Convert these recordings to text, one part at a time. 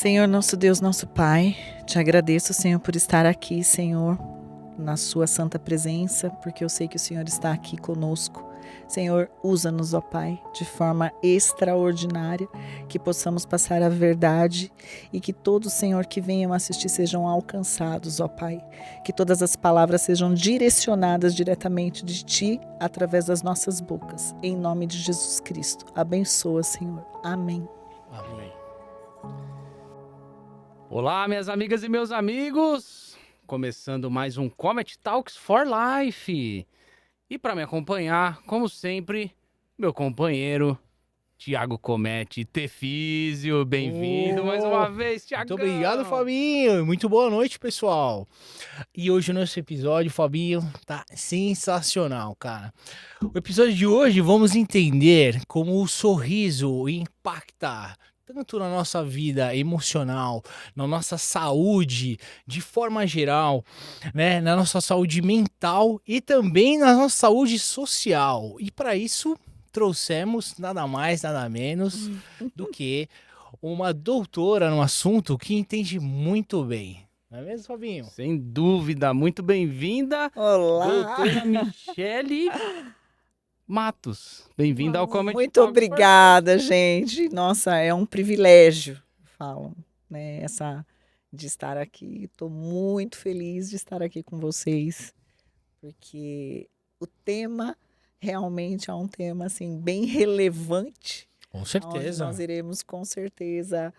Senhor, nosso Deus, nosso Pai, te agradeço, Senhor, por estar aqui, Senhor, na sua santa presença, porque eu sei que o Senhor está aqui conosco. Senhor, usa-nos, ó Pai, de forma extraordinária, que possamos passar a verdade e que todos, Senhor, que venham assistir sejam alcançados, ó Pai. Que todas as palavras sejam direcionadas diretamente de Ti, através das nossas bocas. Em nome de Jesus Cristo. Abençoa, Senhor. Amém. Amém. Olá, minhas amigas e meus amigos! Começando mais um Comet Talks for Life. E para me acompanhar, como sempre, meu companheiro Thiago Comete, Tefísio. Bem-vindo mais uma vez, Thiago. Muito obrigado, Fabinho. Muito boa noite, pessoal. E hoje o nosso episódio, Fabinho, tá sensacional, cara. O episódio de hoje vamos entender como o sorriso impacta tanto na nossa vida emocional, na nossa saúde de forma geral, né, na nossa saúde mental e também na nossa saúde social. E para isso trouxemos nada mais, nada menos do que uma doutora no assunto que entende muito bem. Não é mesmo, Fabinho? Sem dúvida, muito bem-vinda, Olá! doutora Michele Matos. Bem-vinda ao Comet Muito Talks obrigada, gente. Nossa, é um privilégio, falam, né, de estar aqui. Estou muito feliz de estar aqui com vocês, porque o tema realmente é um tema assim bem relevante, Com onde certeza. nós iremos com certeza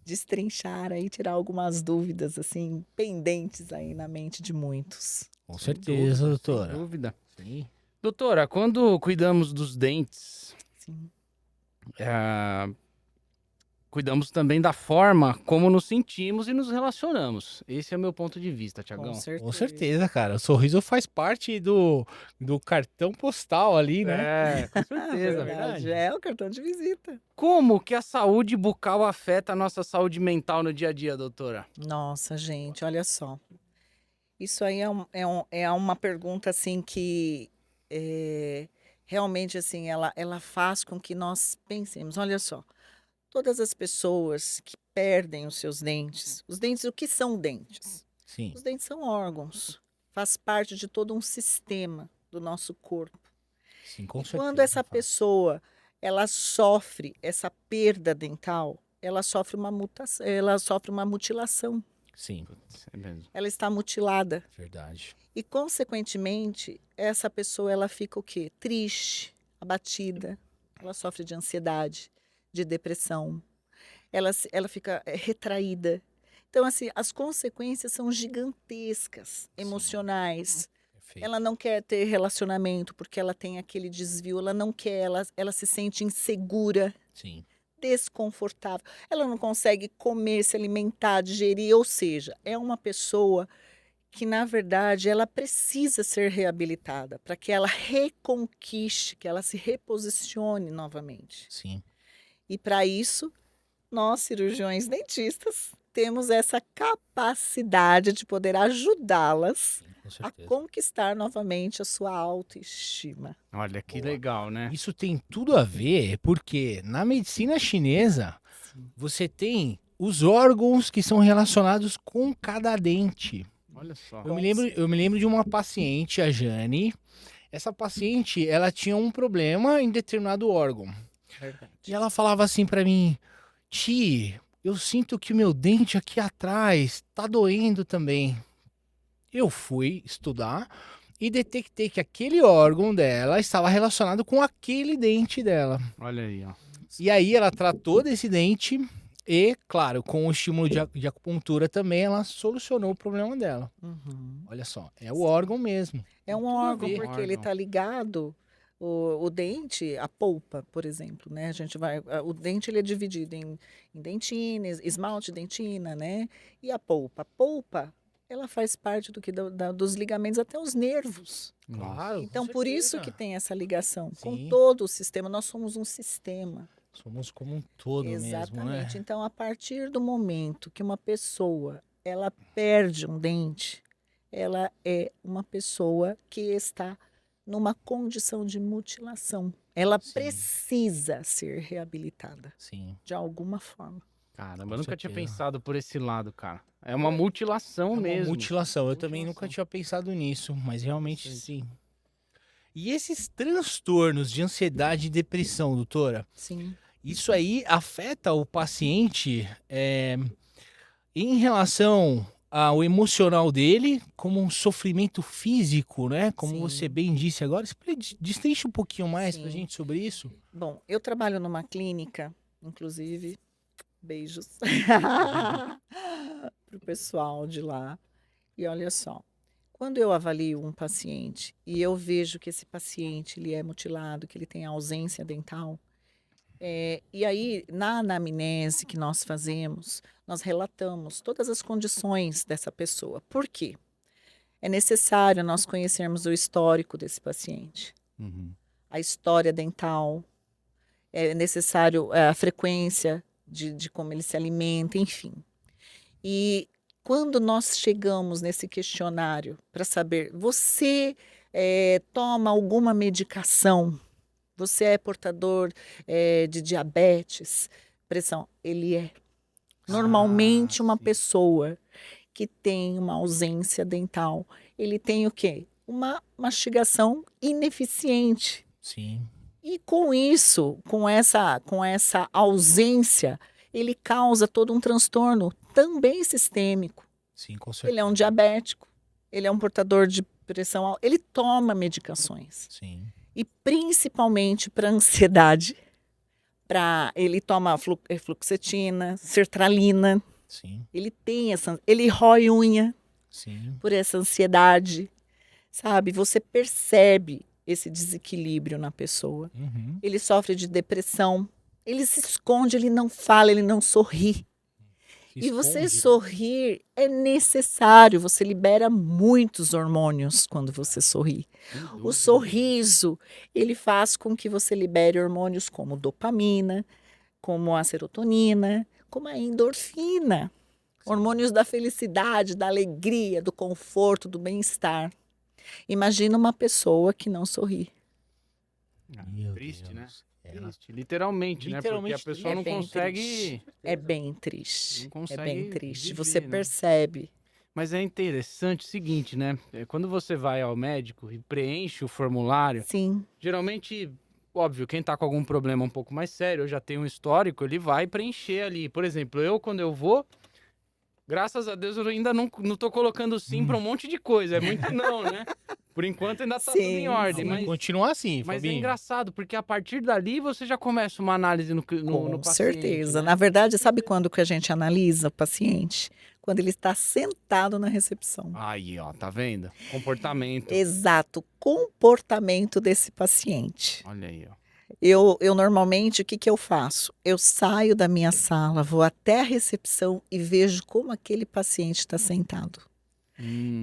destrinchar aí, tirar algumas dúvidas assim pendentes aí na mente de muitos. Com Sem certeza, dúvida, doutora. Sem dúvida. Sim. Doutora, quando cuidamos dos dentes, Sim. cuidamos também da forma como nos sentimos e nos relacionamos. Esse é o meu ponto de vista, Thiagão. Com certeza, cara. O sorriso faz parte do cartão postal ali, né? É, com certeza. Verdade, é o cartão de visita. Como que a saúde bucal afeta a nossa saúde mental no dia a dia, doutora? Nossa, gente, olha só. Isso aí é uma pergunta assim que realmente assim ela faz com que nós pensemos. Olha só, todas as pessoas que perdem os dentes, o que são dentes? Sim. Os dentes são órgãos, faz parte de todo um sistema do nosso corpo. Sim, com E certeza. quando essa faz. pessoa ela sofre essa perda dental, ela sofre uma mutilação. Sim, É mesmo. Ela está mutilada. verdade. E, consequentemente, essa pessoa ela fica o quê? Triste, abatida, ela sofre de ansiedade, de depressão, ela fica retraída. Então, assim, as consequências são gigantescas, emocionais. Perfeito. Ela não quer ter relacionamento porque ela tem aquele desvio, ela não quer, ela se sente insegura, Sim. desconfortável. Ela não consegue comer, se alimentar, digerir, ou seja, é uma pessoa que, na verdade, ela precisa ser reabilitada para que ela reconquiste, que ela se reposicione novamente. Sim. E para isso, nós, cirurgiões dentistas, temos essa capacidade de poder ajudá-las Com a certeza. conquistar novamente a sua autoestima. Olha que Boa. legal, né? Isso tem tudo a ver porque na medicina chinesa você tem os órgãos que são relacionados com cada dente. Olha só. Eu me lembro de uma paciente, a Jane. Essa paciente, ela tinha um problema em determinado órgão. Verdade. E ela falava assim pra mim: Ti, eu sinto que o meu dente aqui atrás tá doendo também. Eu fui estudar e detectei que aquele órgão dela estava relacionado com aquele dente dela. Olha aí, ó. E aí ela tratou desse dente e, claro, com o estímulo de acupuntura também, ela solucionou o problema dela. Uhum. Olha só, é o órgão mesmo. É um Tem tudo a órgão, ver. porque ele Órgão. está ligado, o dente, a polpa, por exemplo, né? O dente ele é dividido em dentina, esmalte, dentina, né? E a polpa. A polpa, ela faz parte dos ligamentos até os nervos. Claro, Então, com por isso certeza. que tem essa ligação com Sim. todo o sistema. Nós somos um sistema. Somos como um todo mesmo, né? Exatamente. Então, a partir do momento que uma pessoa ela perde um dente, ela é uma pessoa que está numa condição de mutilação. Ela Sim. precisa ser reabilitada Sim. de alguma forma. Caramba, Com eu nunca tinha certeza. pensado por esse lado, cara. É uma mutilação É uma mesmo. mutilação. Eu também nunca Mutilação. tinha pensado nisso, mas realmente Interessante. sim. E esses transtornos de ansiedade e depressão, doutora, Sim. isso aí afeta o paciente em relação ao emocional dele, como um sofrimento físico, né? Como você Sim. bem disse agora. Destrincha um pouquinho mais pra Sim. gente sobre isso. Bom, eu trabalho numa clínica, inclusive, beijos pro pessoal de lá. E olha só, quando eu avalio um paciente e eu vejo que esse paciente ele é mutilado, que ele tem ausência dental, e aí na anamnese que nós fazemos, nós relatamos todas as condições dessa pessoa. Por quê? É necessário nós conhecermos o histórico desse paciente, Uhum. a história dental, é necessário a frequência de como ele se alimenta, enfim. E quando nós chegamos nesse questionário para saber, você toma alguma medicação? Você é portador de diabetes, pressão? Ele é. Normalmente, uma sim. pessoa que tem uma ausência dental, ele tem o quê? Uma mastigação ineficiente. Sim, E com isso, com essa ausência, ele causa todo um transtorno também sistêmico. sim, com Ele é um certeza. diabético, ele é um portador de pressão alta, ele toma medicações. Sim, E principalmente para ansiedade, ele toma fluoxetina, sertralina, sim, ele rói unha sim. por essa ansiedade, sabe? Você percebe esse desequilíbrio na pessoa. Uhum. Ele sofre de depressão, ele se esconde, ele não fala, ele não sorri. Se E você esconde, né? sorrir é necessário, você libera muitos hormônios quando você sorri. Sem O dúvida. sorriso, ele faz com que você libere hormônios como dopamina, como a serotonina, como a endorfina, hormônios da felicidade, da alegria, do conforto, do bem-estar. Imagina uma pessoa que não sorri. Meu Triste, Deus. né? É, Triste. Literalmente, né? Literalmente Porque a pessoa não bem consegue. triste. É bem triste. Não consegue É bem triste. viver, Você né? percebe. Mas é interessante o seguinte, né? Quando você vai ao médico e preenche o formulário, Sim, geralmente, óbvio, quem tá com algum problema um pouco mais sério, eu já tenho um histórico, ele vai preencher ali. Por exemplo, quando eu vou, graças a Deus, eu ainda não tô colocando sim pra um monte de coisa. É muito não, né? Por enquanto ainda tá tudo em sim, ordem, Vai sim. continuar assim, mas é Fabinho. engraçado, porque a partir dali você já começa uma análise no Com paciente, certeza. né? Na verdade, sabe quando que a gente analisa o paciente? Quando ele está sentado na recepção. Aí, ó, tá vendo? Comportamento. Exato, comportamento desse paciente. Olha aí, ó. Eu normalmente, o que que eu faço? Eu saio da minha sala, vou até a recepção e vejo como aquele paciente está sentado.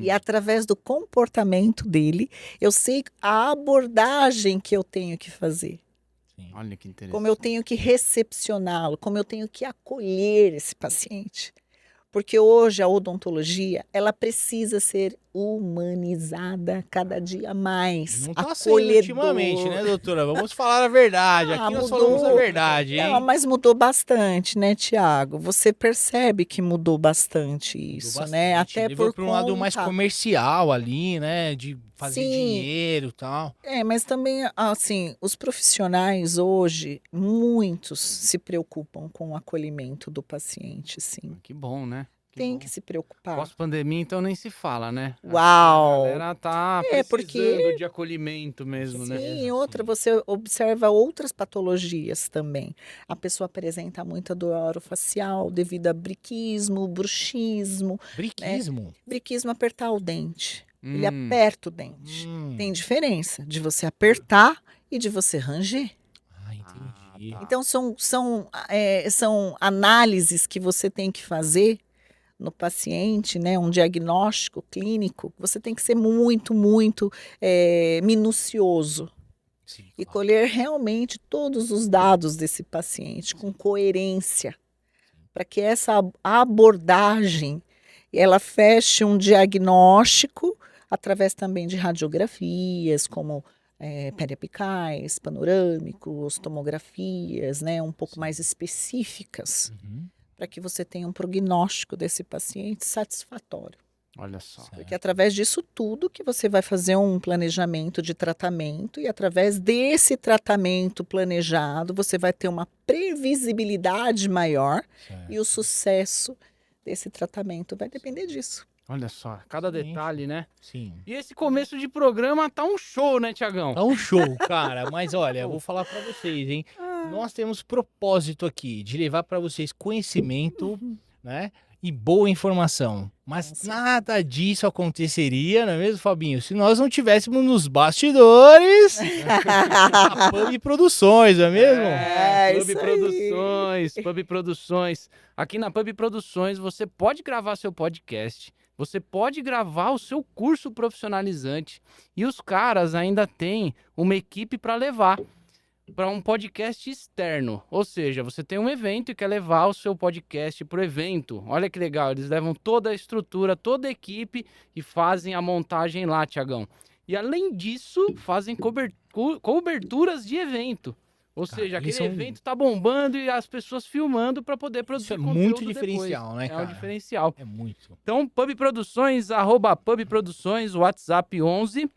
E através do comportamento dele, eu sei a abordagem que eu tenho que fazer. Sim. Olha que interessante. Como eu tenho que recepcioná-lo, como eu tenho que acolher esse paciente. Porque hoje a odontologia, ela precisa ser humanizada cada dia mais. Não tá sendo ultimamente, né, doutora? Vamos falar a verdade. Aqui nós falamos a verdade, hein? Não, mas mudou bastante, né, Tiago? Você percebe que mudou bastante Mudou isso, bastante. né? Até Levou por para um lado mais conta. comercial ali, né? De fazer Sim. dinheiro e tal. Mas também, assim, os profissionais hoje, muitos se preocupam com o acolhimento do paciente, sim. Que bom, né? Tem bom. que se preocupar. Pós-pandemia, então nem se fala, né? Uau! A galera tá porque- precisando de acolhimento mesmo, né? Sim, outra, você observa outras patologias também. A pessoa apresenta muita dor orofacial devido a briquismo, bruxismo. Briquismo. Briquismo é apertar o dente. Ele Hum. aperta o dente. Tem diferença de você apertar e de você ranger. Ah, entendi. tá. Então, são análises que você tem que fazer no paciente, né? Um diagnóstico clínico. Você tem que ser muito, muito minucioso Sim, e claro. colher realmente todos os dados desse paciente com coerência, para que essa abordagem ela feche um diagnóstico através também de radiografias, como periapicais, panorâmicos, tomografias, né, um pouco mais específicas, Uhum. para que você tenha um prognóstico desse paciente satisfatório. Olha só. Porque é através disso tudo que você vai fazer um planejamento de tratamento e através desse tratamento planejado você vai ter uma previsibilidade maior e o sucesso desse tratamento vai depender disso. Olha só, cada detalhe, né? Sim. E esse começo de programa tá um show, né, Tiagão? É um show, cara. Mas olha, eu vou falar pra vocês, hein? Nós temos propósito aqui de levar pra vocês conhecimento, né? E boa informação. Mas Nossa. nada disso aconteceria, não é mesmo, Fabinho? Se nós não tivéssemos nos bastidores a Pub Produções, não é mesmo? Pub isso aí. Produções, Pub Produções. Aqui na Pub Produções você pode gravar seu podcast, você pode gravar o seu curso profissionalizante e os caras ainda têm uma equipe para levar para um podcast externo. Ou seja, você tem um evento e quer levar o seu podcast para o evento. Olha que legal, eles levam toda a estrutura, toda a equipe e fazem a montagem lá, Tiagão. E além disso, fazem coberturas de evento. Ou seja, aquele evento tá bombando e as pessoas filmando para poder produzir Isso é conteúdo muito depois. diferencial, né, cara? É um diferencial. É muito. Então, Pub Produções, @Pub Produções, WhatsApp 11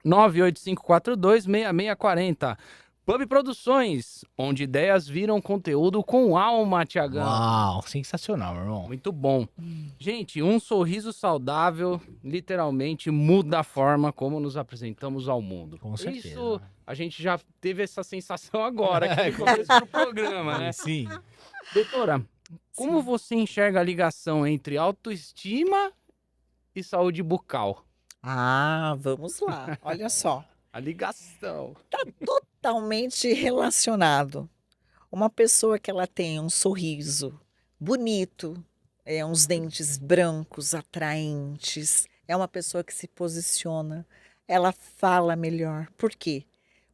985426640. Pub Produções, onde ideias viram conteúdo com alma, Tiagão. Uau, sensacional, meu irmão. Muito bom. Gente, um sorriso saudável literalmente muda a forma como nos apresentamos ao mundo. Com certeza. Isso a gente já teve essa sensação agora, aqui no começo do programa, né? Sim. Doutora, como você enxerga a ligação entre autoestima e saúde bucal? Vamos lá. Olha só. A ligação. Totalmente relacionado. Uma pessoa que ela tem um sorriso bonito, uns dentes brancos, atraentes, é uma pessoa que se posiciona, ela fala melhor. Por quê?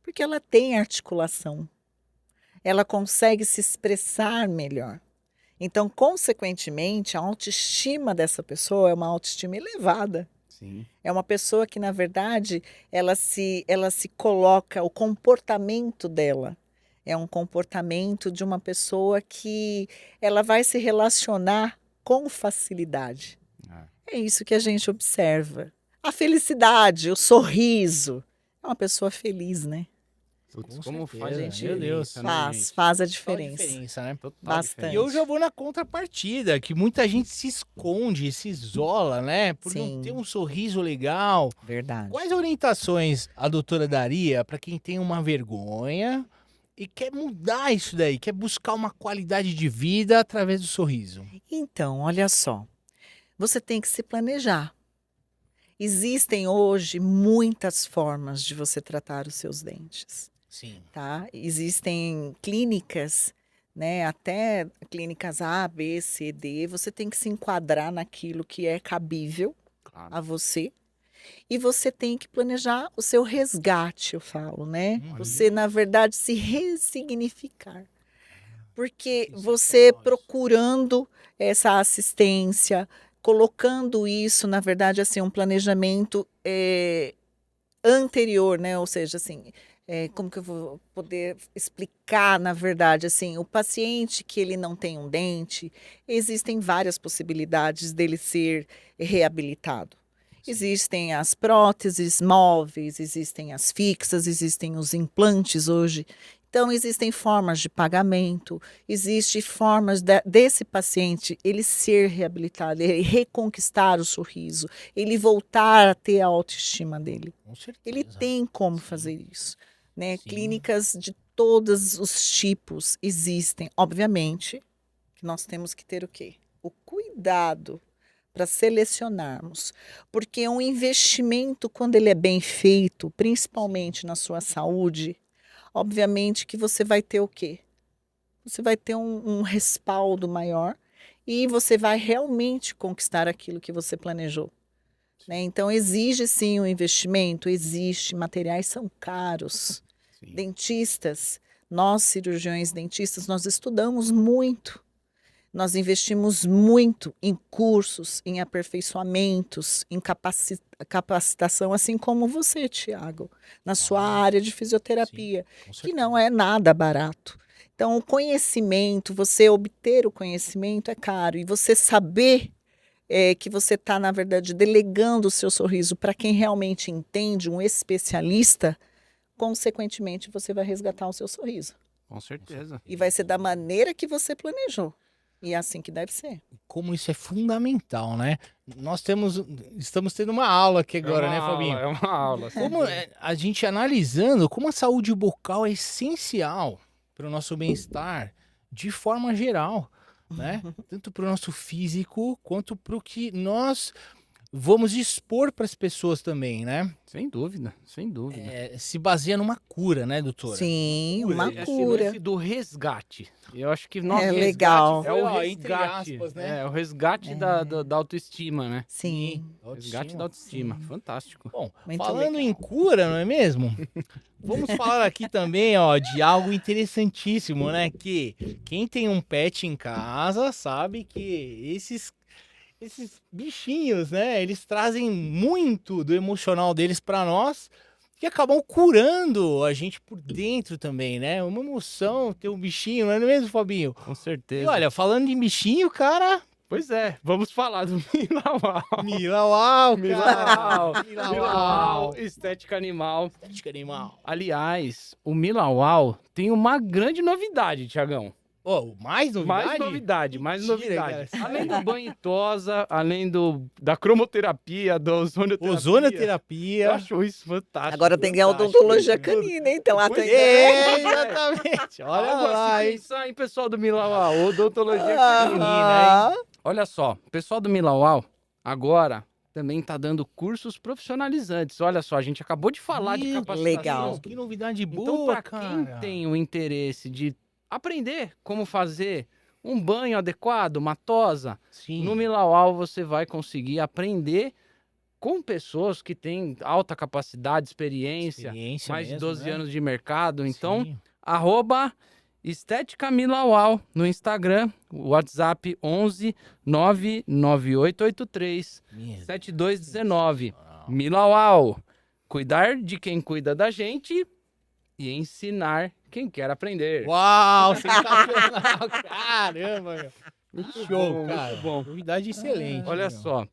Porque ela tem articulação, ela consegue se expressar melhor. Então, consequentemente, a autoestima dessa pessoa é uma autoestima elevada. Sim. É uma pessoa que, na verdade, ela se coloca, o comportamento dela é um comportamento de uma pessoa que ela vai se relacionar com facilidade. É isso que a gente observa. A felicidade, o sorriso. É uma pessoa feliz, né? Putz, Com como certeza, faz a meu diferença, Deus. né, Faz gente? a Total diferença. né? Total Bastante. E eu já vou na contrapartida, que muita gente se esconde, se isola, né? Por Sim. não ter um sorriso legal. Verdade. Quais orientações a doutora daria para quem tem uma vergonha e quer mudar isso daí, quer buscar uma qualidade de vida através do sorriso? Então, olha só. Você tem que se planejar. Existem hoje muitas formas de você tratar os seus dentes. Sim. Tá? Existem clínicas, né? Até clínicas A, B, C, D. Você tem que se enquadrar naquilo que é cabível Claro. a você. E você tem que planejar o seu resgate, eu falo, né? Você, na verdade, se ressignificar. Porque você procurando essa assistência, colocando isso, na verdade, assim, um planejamento anterior, né? Ou seja, assim, como que eu vou poder explicar, na verdade, assim, o paciente que ele não tem um dente, existem várias possibilidades dele ser reabilitado. Existem as próteses móveis, existem as fixas, existem os implantes hoje. Então, existem formas de pagamento, existem formas desse paciente ele ser reabilitado, ele reconquistar o sorriso, ele voltar a ter a autoestima dele. Com certeza. Ele tem como fazer isso. Né? Sim. Clínicas de todos os tipos existem. Obviamente que nós temos que ter o quê? O cuidado para selecionarmos. Porque um investimento, quando ele é bem feito, principalmente na sua saúde, obviamente que você vai ter o quê? Você vai ter um respaldo maior e você vai realmente conquistar aquilo que você planejou. Né? Então, exige sim um investimento, existe, materiais são caros. Sim. Dentistas, nós cirurgiões dentistas, nós estudamos muito. Nós investimos muito em cursos, em aperfeiçoamentos, em capacitação, assim como você, Tiago, na sua área de fisioterapia, Com que certeza. não é nada barato. Então, o conhecimento, você obter o conhecimento é caro. E você saber que você está, na verdade, delegando o seu sorriso para quem realmente entende, um especialista, consequentemente, você vai resgatar o seu sorriso. Com certeza. E vai ser da maneira que você planejou. E é assim que deve ser. Como isso é fundamental, né? Estamos tendo uma aula aqui agora, né, Fabinho? É uma aula. Como a gente analisando como a saúde bucal é essencial para o nosso bem-estar de forma geral, né? Tanto para o nosso físico quanto para o que nós vamos expor para as pessoas também, né? Sem dúvida, sem dúvida. Se baseia numa cura, né, doutora? Sim, uma Esse cura. lance do resgate. Eu acho que nosso É resgate legal. é o Ó, entre resgate. aspas, né? É o resgate da autoestima, né? Sim. Resgate da autoestima. Fantástico. Bom, Muito falando legal. em cura, não é mesmo? Vamos falar aqui também, ó, de algo interessantíssimo, né? Que quem tem um pet em casa sabe que esses bichinhos, né? Eles trazem muito do emocional deles pra nós, que acabam curando a gente por dentro também, né? Uma emoção ter um bichinho, não é mesmo, Fabinho? Com E certeza. olha, falando em bichinho, cara, Pois é, vamos falar do Milauau. Milauau, Milauau, cara. Milauau, estética animal. Estética animal. Aliás, o Milauau tem uma grande novidade, Tiagão. Ó, mais novidade? Mais Mentira, novidade. cara. Além do banho e tosa, além da cromoterapia, da ozonioterapia. Eu Ozonoterapia. acho isso fantástico. Agora tem que ir a fantástico. odontologia canina, hein? Então lá Pois tem. É, exatamente. Olha Algo a lá, se hein? pensar, hein, pessoal do Milauau, odontologia Ah. canina, hein? Olha só, o pessoal do Milauau agora também está dando cursos profissionalizantes. Olha só, a gente acabou de falar de Meu capacitação. legal. Que novidade boa, Então, para cara. quem tem o interesse de aprender como fazer um banho adequado, uma tosa, Sim. no Milauau você vai conseguir aprender com pessoas que têm alta capacidade, experiência, mais de mesmo, 12 né? anos de mercado. Então, Sim. @Estética Milauau no Instagram, WhatsApp 11 99883 Meu 7219. Deus. Milauau, cuidar de quem cuida da gente e ensinar quem quer aprender. Uau, sensacional. Caramba, meu. Muito show, bom, cara. muito bom. Novidade excelente. Olha meu. só.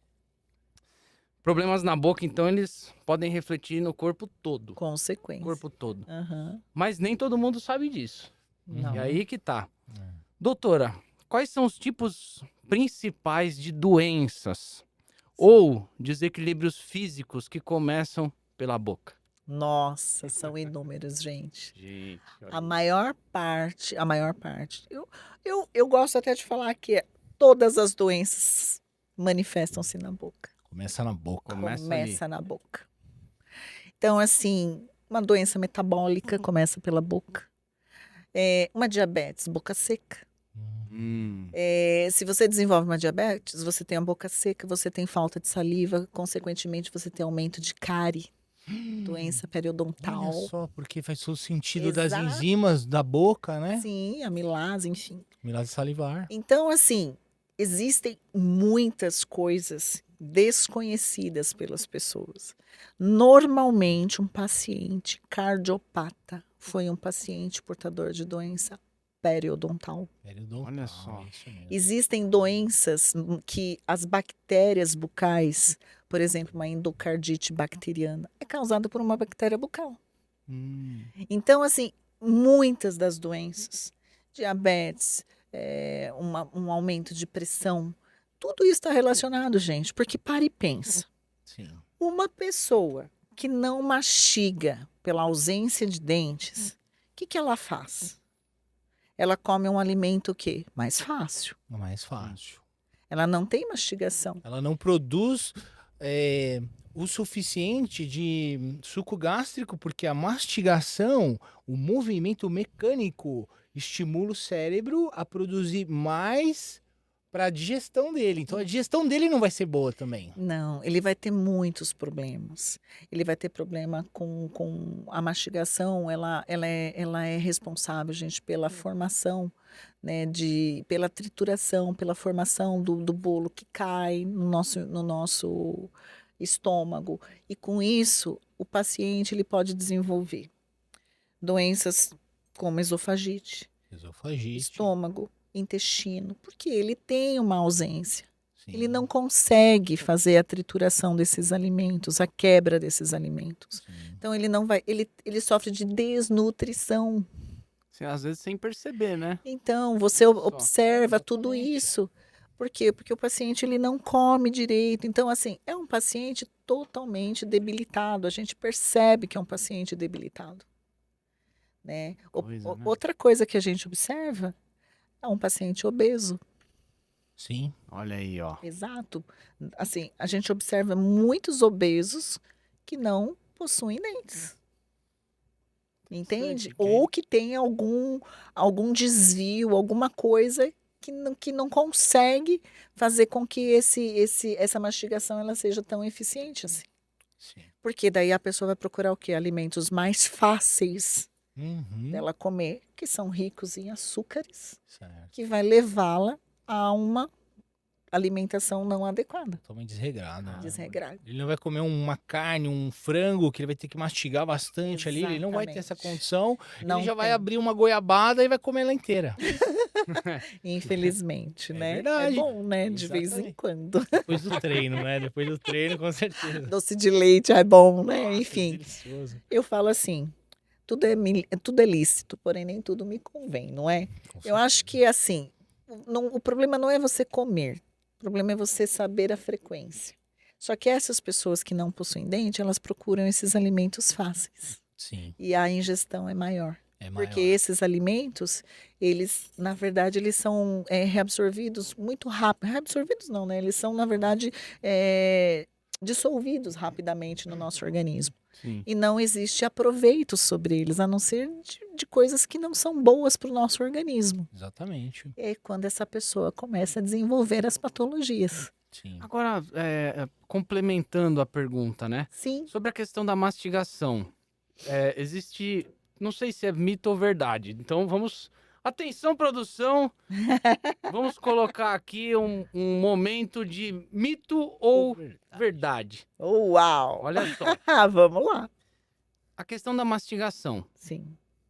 Problemas na boca, então, eles podem refletir no corpo todo. Consequência. Corpo todo. Aham. Mas nem todo mundo sabe disso. Não. E aí que tá. É. Doutora, quais são os tipos principais de doenças ou desequilíbrios físicos que começam pela boca? Nossa, são inúmeros, gente. Gente, A maior parte. Eu gosto até de falar que todas as doenças manifestam-se na boca. Começa na boca. Começa na boca. Então, assim, uma doença metabólica começa pela boca. Uma diabetes, boca seca. Se você desenvolve uma diabetes, você tem a boca seca, você tem falta de saliva, consequentemente você tem aumento de cárie, doença periodontal. Olha só, porque faz todo sentido das Exato. enzimas da boca, né? Sim, amilase, enfim. Milagre salivar. Então, assim, existem muitas coisas desconhecidas pelas pessoas. Normalmente, um paciente cardiopata foi um paciente portador de doença periodontal. Olha só. Isso mesmo. Existem doenças que as bactérias bucais, por exemplo, uma endocardite bacteriana, é causada por uma bactéria bucal. Então, assim, muitas das doenças, diabetes, um aumento de pressão, tudo isso está relacionado, gente, porque para e pensa. Sim. Uma pessoa que não mastiga pela ausência de dentes, o que ela faz? Ela come um alimento o quê? Mais fácil. É mais fácil. Ela não tem mastigação. Ela não produz o suficiente de suco gástrico, porque a mastigação, o movimento mecânico, estimula o cérebro a produzir mais para a digestão dele. Então a digestão dele não vai ser boa também. Não, ele vai ter muitos problemas. Ele vai ter problema com a mastigação, ela é responsável, gente, pela formação, né, pela trituração, pela formação do bolo que cai no nosso estômago. E com isso, o paciente ele pode desenvolver doenças como esofagite, Esofagite. estômago, intestino, porque ele tem uma ausência. Sim. Ele não consegue fazer a trituração desses alimentos, a quebra desses alimentos. Sim. Então ele não vai, ele sofre de desnutrição. Assim, às vezes sem perceber, né? Então você observa tudo Exatamente. isso. Por quê? Porque o paciente ele não come direito. Então assim, é um paciente totalmente debilitado. A gente percebe que é um paciente debilitado, né? Coisa, né? Outra coisa que a gente observa é um paciente obeso. Sim. Olha aí, ó. Exato. Assim, a gente observa muitos obesos que não possuem dentes. Entende? Interessante, Ou que tem algum desvio, alguma coisa que não consegue fazer com que essa mastigação ela seja tão eficiente assim. Sim. Porque daí a pessoa vai procurar o quê? Alimentos mais fáceis Uhum. dela comer, que são ricos em açúcares, Certo. que vai levá-la a uma alimentação não adequada, Totalmente desregrado. né? desregrada. Ele não vai comer uma carne, um frango, que ele vai ter que mastigar bastante ali. Ele não vai ter essa Exatamente. condição. Não ele já vai tem. abrir uma goiabada e vai comer ela inteira. Infelizmente, É né? verdade. É bom, né? De vez em Exatamente. quando. Depois do treino, né? Depois do treino, com certeza. Doce de leite é bom, né? Nossa, Enfim, delicioso. eu falo assim, tudo é lícito, porém nem tudo me convém, não é? Com Eu acho certeza. que, assim, o problema não é você comer, o problema é você saber a frequência. Só que essas pessoas que não possuem dente, elas procuram esses alimentos fáceis. Sim, E a ingestão é maior. é maior. Porque esses alimentos, eles, na verdade, eles são reabsorvidos muito rápido. Reabsorvidos não, né? Eles são, na verdade, dissolvidos rapidamente no nosso organismo. Sim. E não existe aproveito sobre eles, a não ser de coisas que não são boas para o nosso organismo. Exatamente. É quando essa pessoa começa a desenvolver as patologias. Sim. Agora, complementando a pergunta, né? Sim. Sobre a questão da mastigação. Existe, não sei se é mito ou verdade. Então vamos... Atenção, produção! Vamos colocar aqui um momento de mito ou verdade. Uau! Olha só. Vamos lá. A questão da mastigação. Sim.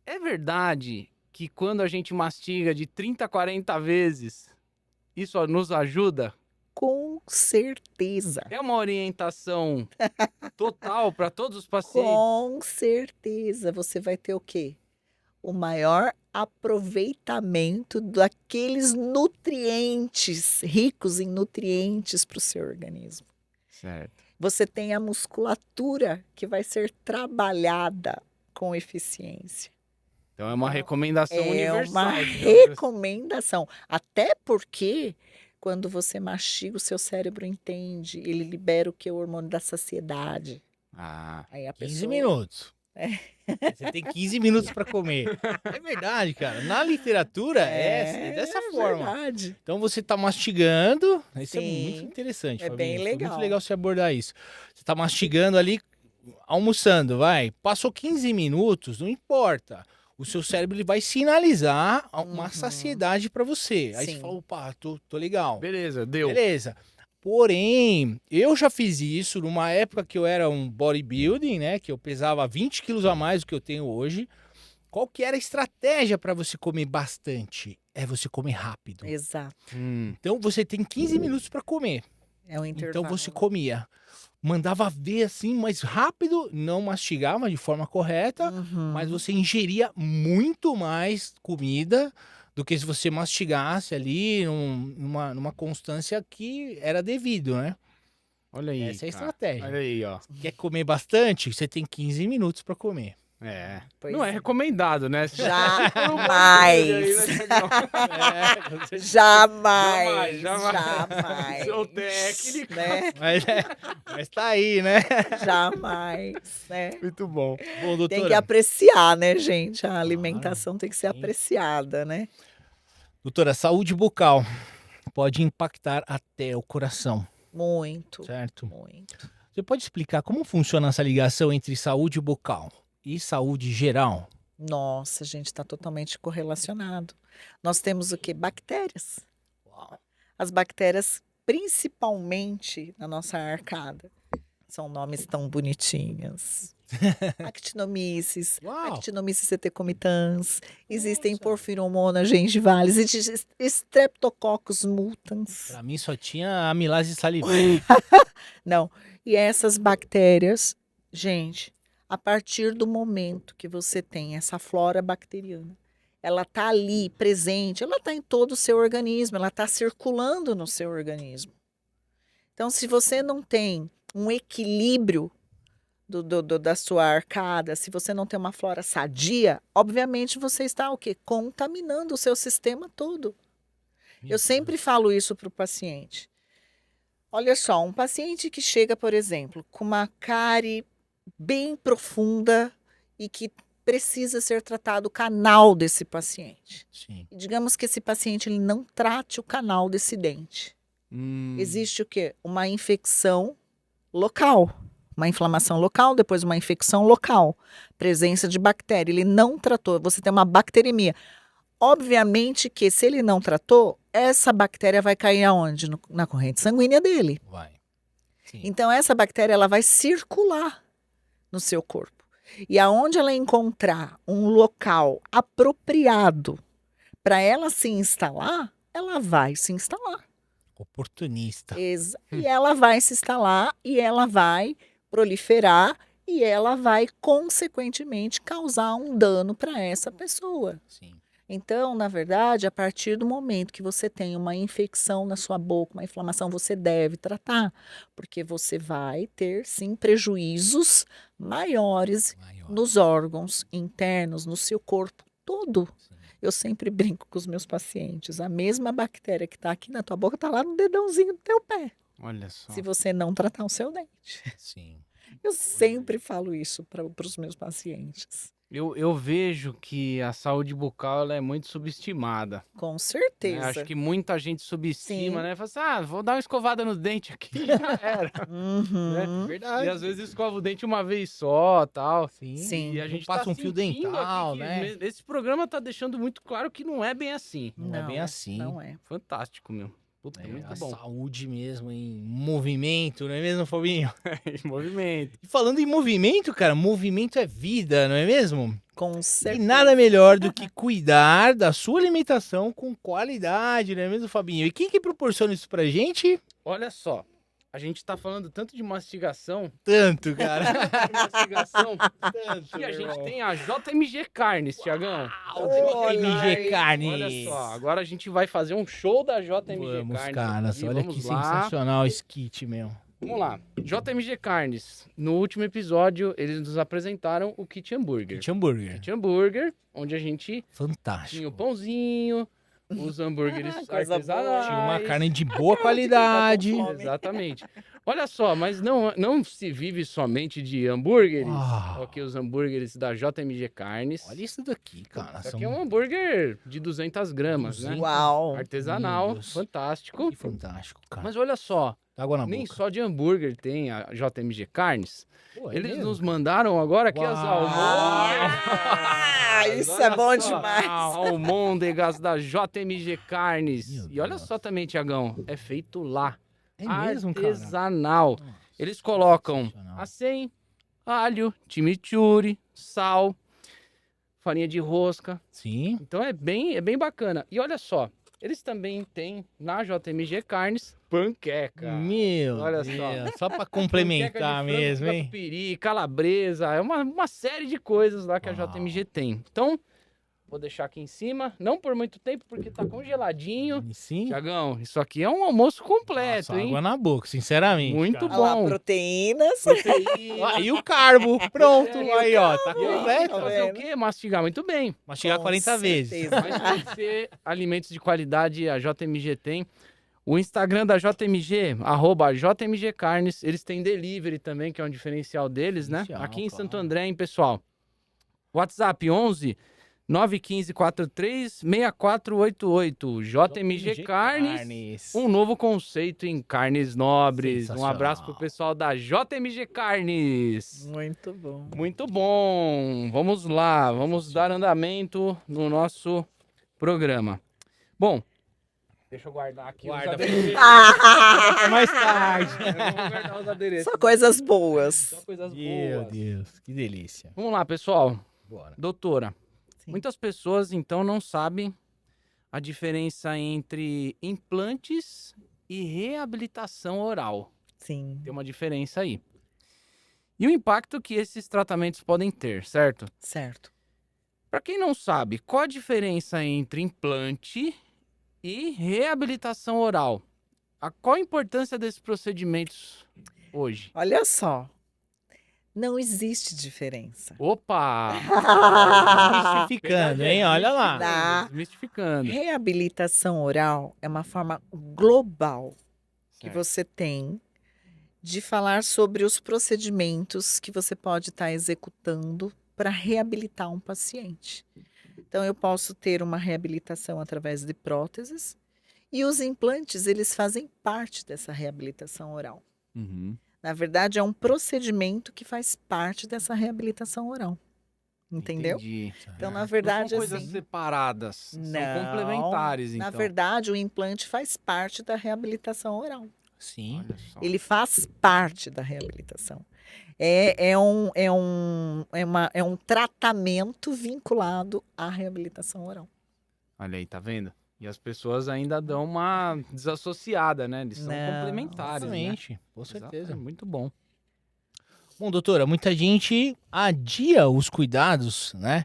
É verdade que quando a gente mastiga de 30 a 40 vezes, isso nos ajuda? Com certeza. É uma orientação total para todos os pacientes? Com certeza. Você vai ter o quê? O maior aproveitamento daqueles nutrientes, ricos em nutrientes para o seu organismo. Certo. Você tem a musculatura que vai ser trabalhada com eficiência. Então é uma recomendação É universal. uma digamos assim. recomendação. Até porque, quando você mastiga, o seu cérebro entende. Ele libera o que? O hormônio da saciedade. Ah, Aí a 15 pessoa... minutos. Você tem 15 minutos para comer. É verdade, cara. Na literatura é dessa forma. Verdade. Então você tá mastigando, isso é Sim, muito interessante, é Fabinho. bem Foi legal. muito legal você abordar isso. Você tá mastigando ali, almoçando, vai. Passou 15 minutos, não importa. O seu cérebro ele vai sinalizar uma Uhum. saciedade para você. Aí você Sim. fala, opa, tô legal. beleza, deu. Beleza. Porém, eu já fiz isso numa época que eu era um bodybuilding, né? Que eu pesava 20 quilos a mais do que eu tenho hoje. Qual que era a estratégia para você comer bastante? É você comer rápido. Exato. Então você tem 15 minutos para comer. É o intervalo. Então você comia. Mandava ver assim, mais rápido, não mastigava de forma correta, Uhum. mas você ingeria muito mais comida do que se você mastigasse ali numa constância que era devido, né? Olha aí. Essa é a cara. estratégia. Olha aí, ó. Quer comer bastante? Você tem 15 minutos para comer. Pois Não é é. recomendado, né? Jamais. Jamais. Jamais. Jamais. Jamais. Sou técnico. Né? Mas tá aí, né? Jamais. Né? Muito bom. Bom, doutora. Tem que apreciar, né, gente? A alimentação tem que ser sim. apreciada, né? Doutora, saúde bucal. pode impactar até o coração, Muito, certo? muito. Você pode explicar como funciona essa ligação entre saúde bucal e saúde geral? Nossa, gente, está totalmente correlacionado. Nós temos o quê? Bactérias. As bactérias, principalmente na nossa arcada, são nomes tão bonitinhos. Actinomyces, Uau! Actinomyces cetecomitans, existem Nossa. Porphyromonas gengivalis, existe Streptococcus mutans. Pra mim só tinha amilase salivar. Não, e essas bactérias, gente, a partir do momento que você tem essa flora bacteriana, ela tá ali presente, ela tá em todo o seu organismo, ela tá circulando no seu organismo. Então, se você não tem um equilíbrio da sua arcada, se você não tem uma flora sadia, obviamente você está o quê? Contaminando o seu sistema todo. Eu sempre falo isso para o paciente. Olha só, um paciente que chega, por exemplo, com uma cárie bem profunda e que precisa ser tratado o canal desse paciente. Sim. E digamos que esse paciente ele não trate o canal desse dente. Existe o quê? Uma infecção local. Uma inflamação local, depois uma infecção local. Presença de bactéria. Ele não tratou, você tem uma bacteremia. Obviamente que se ele não tratou, essa bactéria vai cair aonde? Na corrente sanguínea dele. Vai. Sim. Então, essa bactéria ela vai circular no seu corpo. E aonde ela encontrar um local apropriado para ela se instalar, ela vai se instalar. Oportunista. E ela vai se instalar e ela vai proliferar e ela vai, consequentemente, causar um dano para essa pessoa. Sim. Então, na verdade, a partir do momento que você tem uma infecção na sua boca, uma inflamação, você deve tratar, porque você vai ter, sim, prejuízos maiores nos órgãos internos, no seu corpo todo. Sim. Eu sempre brinco com os meus pacientes, a mesma bactéria que está aqui na tua boca está lá no dedãozinho do teu pé, Olha só. se você não tratar o seu dente. Sim. Eu sempre falo isso para os meus pacientes. Eu vejo que a saúde bucal ela é muito subestimada. Com Né? certeza. Acho que muita gente subestima, Sim. né? Fala assim, vou dar uma escovada no dente aqui, já era. Uhum. Verdade. E às vezes escova o dente uma vez só, tal. Sim. Sim. E a gente passa tá um fio sentindo dental, aqui que né? Esse programa tá deixando muito claro que não é bem assim. Não é bem assim. Não é. Fantástico, meu. Puta, É muito a bom. saúde mesmo em movimento, não é mesmo, Fabinho? Em movimento. E falando em movimento, cara, movimento é vida, não é mesmo? Com E certeza. nada melhor do que cuidar da sua alimentação com qualidade, não é mesmo, Fabinho? E quem que proporciona isso pra gente? Olha só, a gente tá falando tanto de mastigação, Tanto, cara. que a gente tem a JMG Carnes, Tiagão. JMG Carnes. Olha só, agora a gente vai fazer um show da JMG Vamos, Carnes. caras, aqui, olha vamos que lá. sensacional esse kit, meu. Vamos lá, JMG Carnes. No último episódio, eles nos apresentaram o Kit Hambúrguer. Kit hambúrguer. Kit Hambúrguer, onde a gente tinha Fantástico. o pãozinho, os hambúrgueres Coisa boa. artesanais. Tinha uma carne de boa qualidade. fome. Exatamente. Olha só, mas não se vive somente de hambúrgueres. Ah. Ok, os hambúrgueres da JMG Carnes. Olha isso daqui, cara. Isso aqui é um hambúrguer de 200 gramas, né? Uau. Artesanal, Meu Deus. fantástico. Que fantástico, cara. Mas olha só, Água na nem boca. só de hambúrguer tem a JMG Carnes. Pô, é Eles mesmo? nos mandaram agora aqui as Uau. Ah, isso Olha é bom só, demais. Almôndegas da JMG Carnes. Meu E olha Deus. só também, Tiagão, é feito lá. É mesmo, cara. Artesanal. Nossa, Eles colocam sensacional. acém, alho, chimichurri, sal, farinha de rosca. Sim. Então é bem bacana. E olha só, eles também têm na JMG Carnes panqueca. Meu Olha Deus. só. Só pra Panqueca complementar de frango, mesmo, hein? catupiry, calabresa, é uma série de coisas lá que a Uau. JMG tem. Então, vou deixar aqui em cima, não por muito tempo, porque tá congeladinho. Sim. Tiagão, isso aqui é um almoço completo, Nossa, hein? água na boca, sinceramente. Muito cara. Olha lá, bom. proteínas. Proteína. Ah, e o carbo, pronto. E o Aí, ó, tá E aí, completo. tá fazer o vendo? quê? Mastigar muito bem. Mastigar Com 40 vezes. certeza. Mas tem que ser alimentos de qualidade, a JMG tem. O Instagram da JMG, @JMG Carnes, eles têm delivery também, que é um diferencial deles, né? Diferencial, Aqui em claro. Santo André, hein, pessoal? WhatsApp 11 915-43-6488. JMG Carnes, um novo conceito em carnes nobres. Um abraço pro pessoal da JMG Carnes. Muito bom. Muito bom. Vamos lá, vamos dar andamento no nosso programa. Bom, deixa eu guardar aqui os adereços. Mais tarde. Eu vou guardar os adereços. Só coisas boas. Só coisas Meu boas. Deus, que delícia. Vamos lá, pessoal. Bora. Doutora, Sim. muitas pessoas, então, não sabem a diferença entre implantes e reabilitação oral. Sim, Tem uma diferença aí. E o impacto que esses tratamentos podem ter, certo? certo. Para quem não sabe, qual a diferença entre implante e reabilitação oral? Qual a importância desses procedimentos hoje? Olha só, não existe diferença. Opa! Mistificando, hein? Olha lá. Tá. Desmistificando. Reabilitação oral é uma forma global que Certo. você tem de falar sobre os procedimentos que você pode estar executando para reabilitar um paciente. Então, eu posso ter uma reabilitação através de próteses e os implantes, eles fazem parte dessa reabilitação oral. Uhum. Na verdade, é um procedimento que faz parte dessa reabilitação oral. Entendeu? Entendi. Então, na Não verdade, são coisas assim, separadas, são não, complementares, então. na verdade, o implante faz parte da reabilitação oral. Sim. Olha só. Ele faz parte da reabilitação. É um tratamento vinculado à reabilitação oral. Olha aí, tá vendo? E as pessoas ainda dão uma desassociada, né? Eles são Não, complementares, né? Exatamente, com certeza. Exatamente, muito bom. Bom, doutora, muita gente adia os cuidados, né?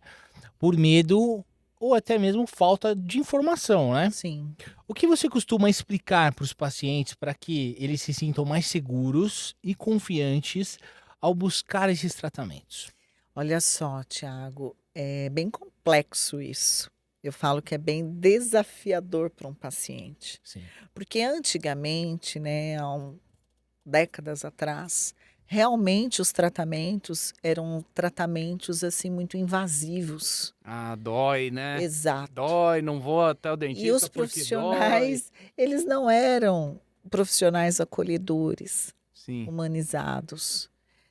Por medo ou até mesmo falta de informação, né? Sim. O que você costuma explicar para os pacientes para que eles se sintam mais seguros e confiantes ao buscar esses tratamentos? Olha só, Tiago, é bem complexo isso. Eu falo que é bem desafiador para um paciente. Sim. Porque antigamente, né, décadas atrás, realmente os tratamentos eram tratamentos assim muito invasivos. Ah, dói, né? Exato. Dói, não vou até o dentista E os porque profissionais, eles não eram profissionais acolhedores, dói. Sim. humanizados,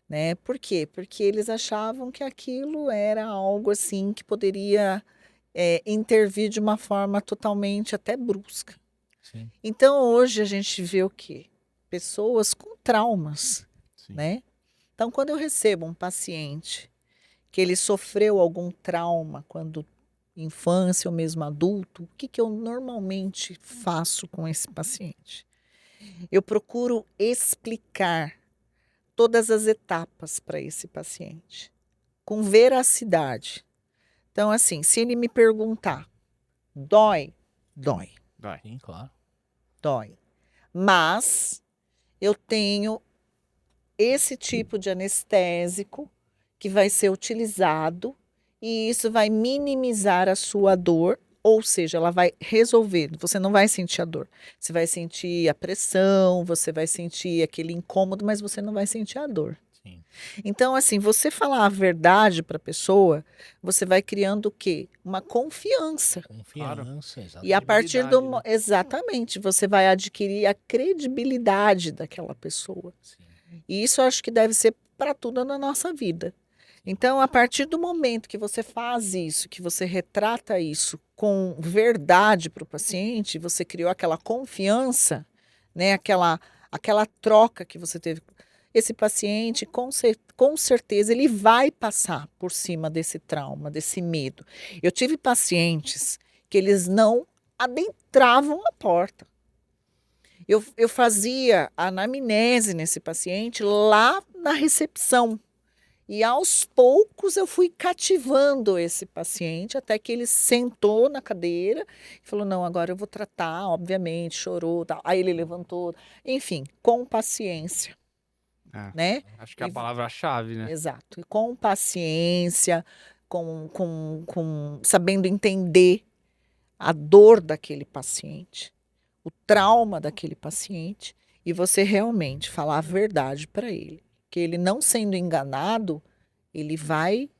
né? Por quê? Porque eles achavam que aquilo era algo assim que poderia intervir de uma forma totalmente até brusca. Sim. Então hoje a gente vê o quê? Pessoas com traumas, Sim. né? Então quando eu recebo um paciente que ele sofreu algum trauma quando infância ou mesmo adulto, o que eu normalmente faço com esse paciente? Eu procuro explicar todas as etapas para esse paciente, com veracidade. Então, assim, se ele me perguntar, dói? Dói, Dói. Sim, claro. dói. Mas eu tenho esse tipo de anestésico que vai ser utilizado e isso vai minimizar a sua dor, ou seja, ela vai resolver. Você não vai sentir a dor. Você vai sentir a pressão, você vai sentir aquele incômodo, mas você não vai sentir a dor. Sim. Então, assim, você falar a verdade para a pessoa, você vai criando o quê? Uma confiança. Confiança, exatamente. E a partir do... Credibilidade, né? Exatamente, você vai adquirir a credibilidade daquela pessoa. Sim. E isso eu acho que deve ser para tudo na nossa vida. Então, a partir do momento que você faz isso, que você retrata isso com verdade para o paciente, você criou aquela confiança, né? Aquela troca que você teve. Esse paciente, com certeza, ele vai passar por cima desse trauma, desse medo. Eu tive pacientes que eles não adentravam a porta. Eu fazia a anamnese nesse paciente lá na recepção. E aos poucos eu fui cativando esse paciente até que ele sentou na cadeira e falou: não, agora eu vou tratar, obviamente, chorou, tal. Aí ele levantou, enfim, com paciência, né? Acho que é a palavra-chave, né? Exato, e com paciência, sabendo entender a dor daquele paciente, o trauma daquele paciente, e você realmente falar a verdade para ele. Que ele não sendo enganado, ele vai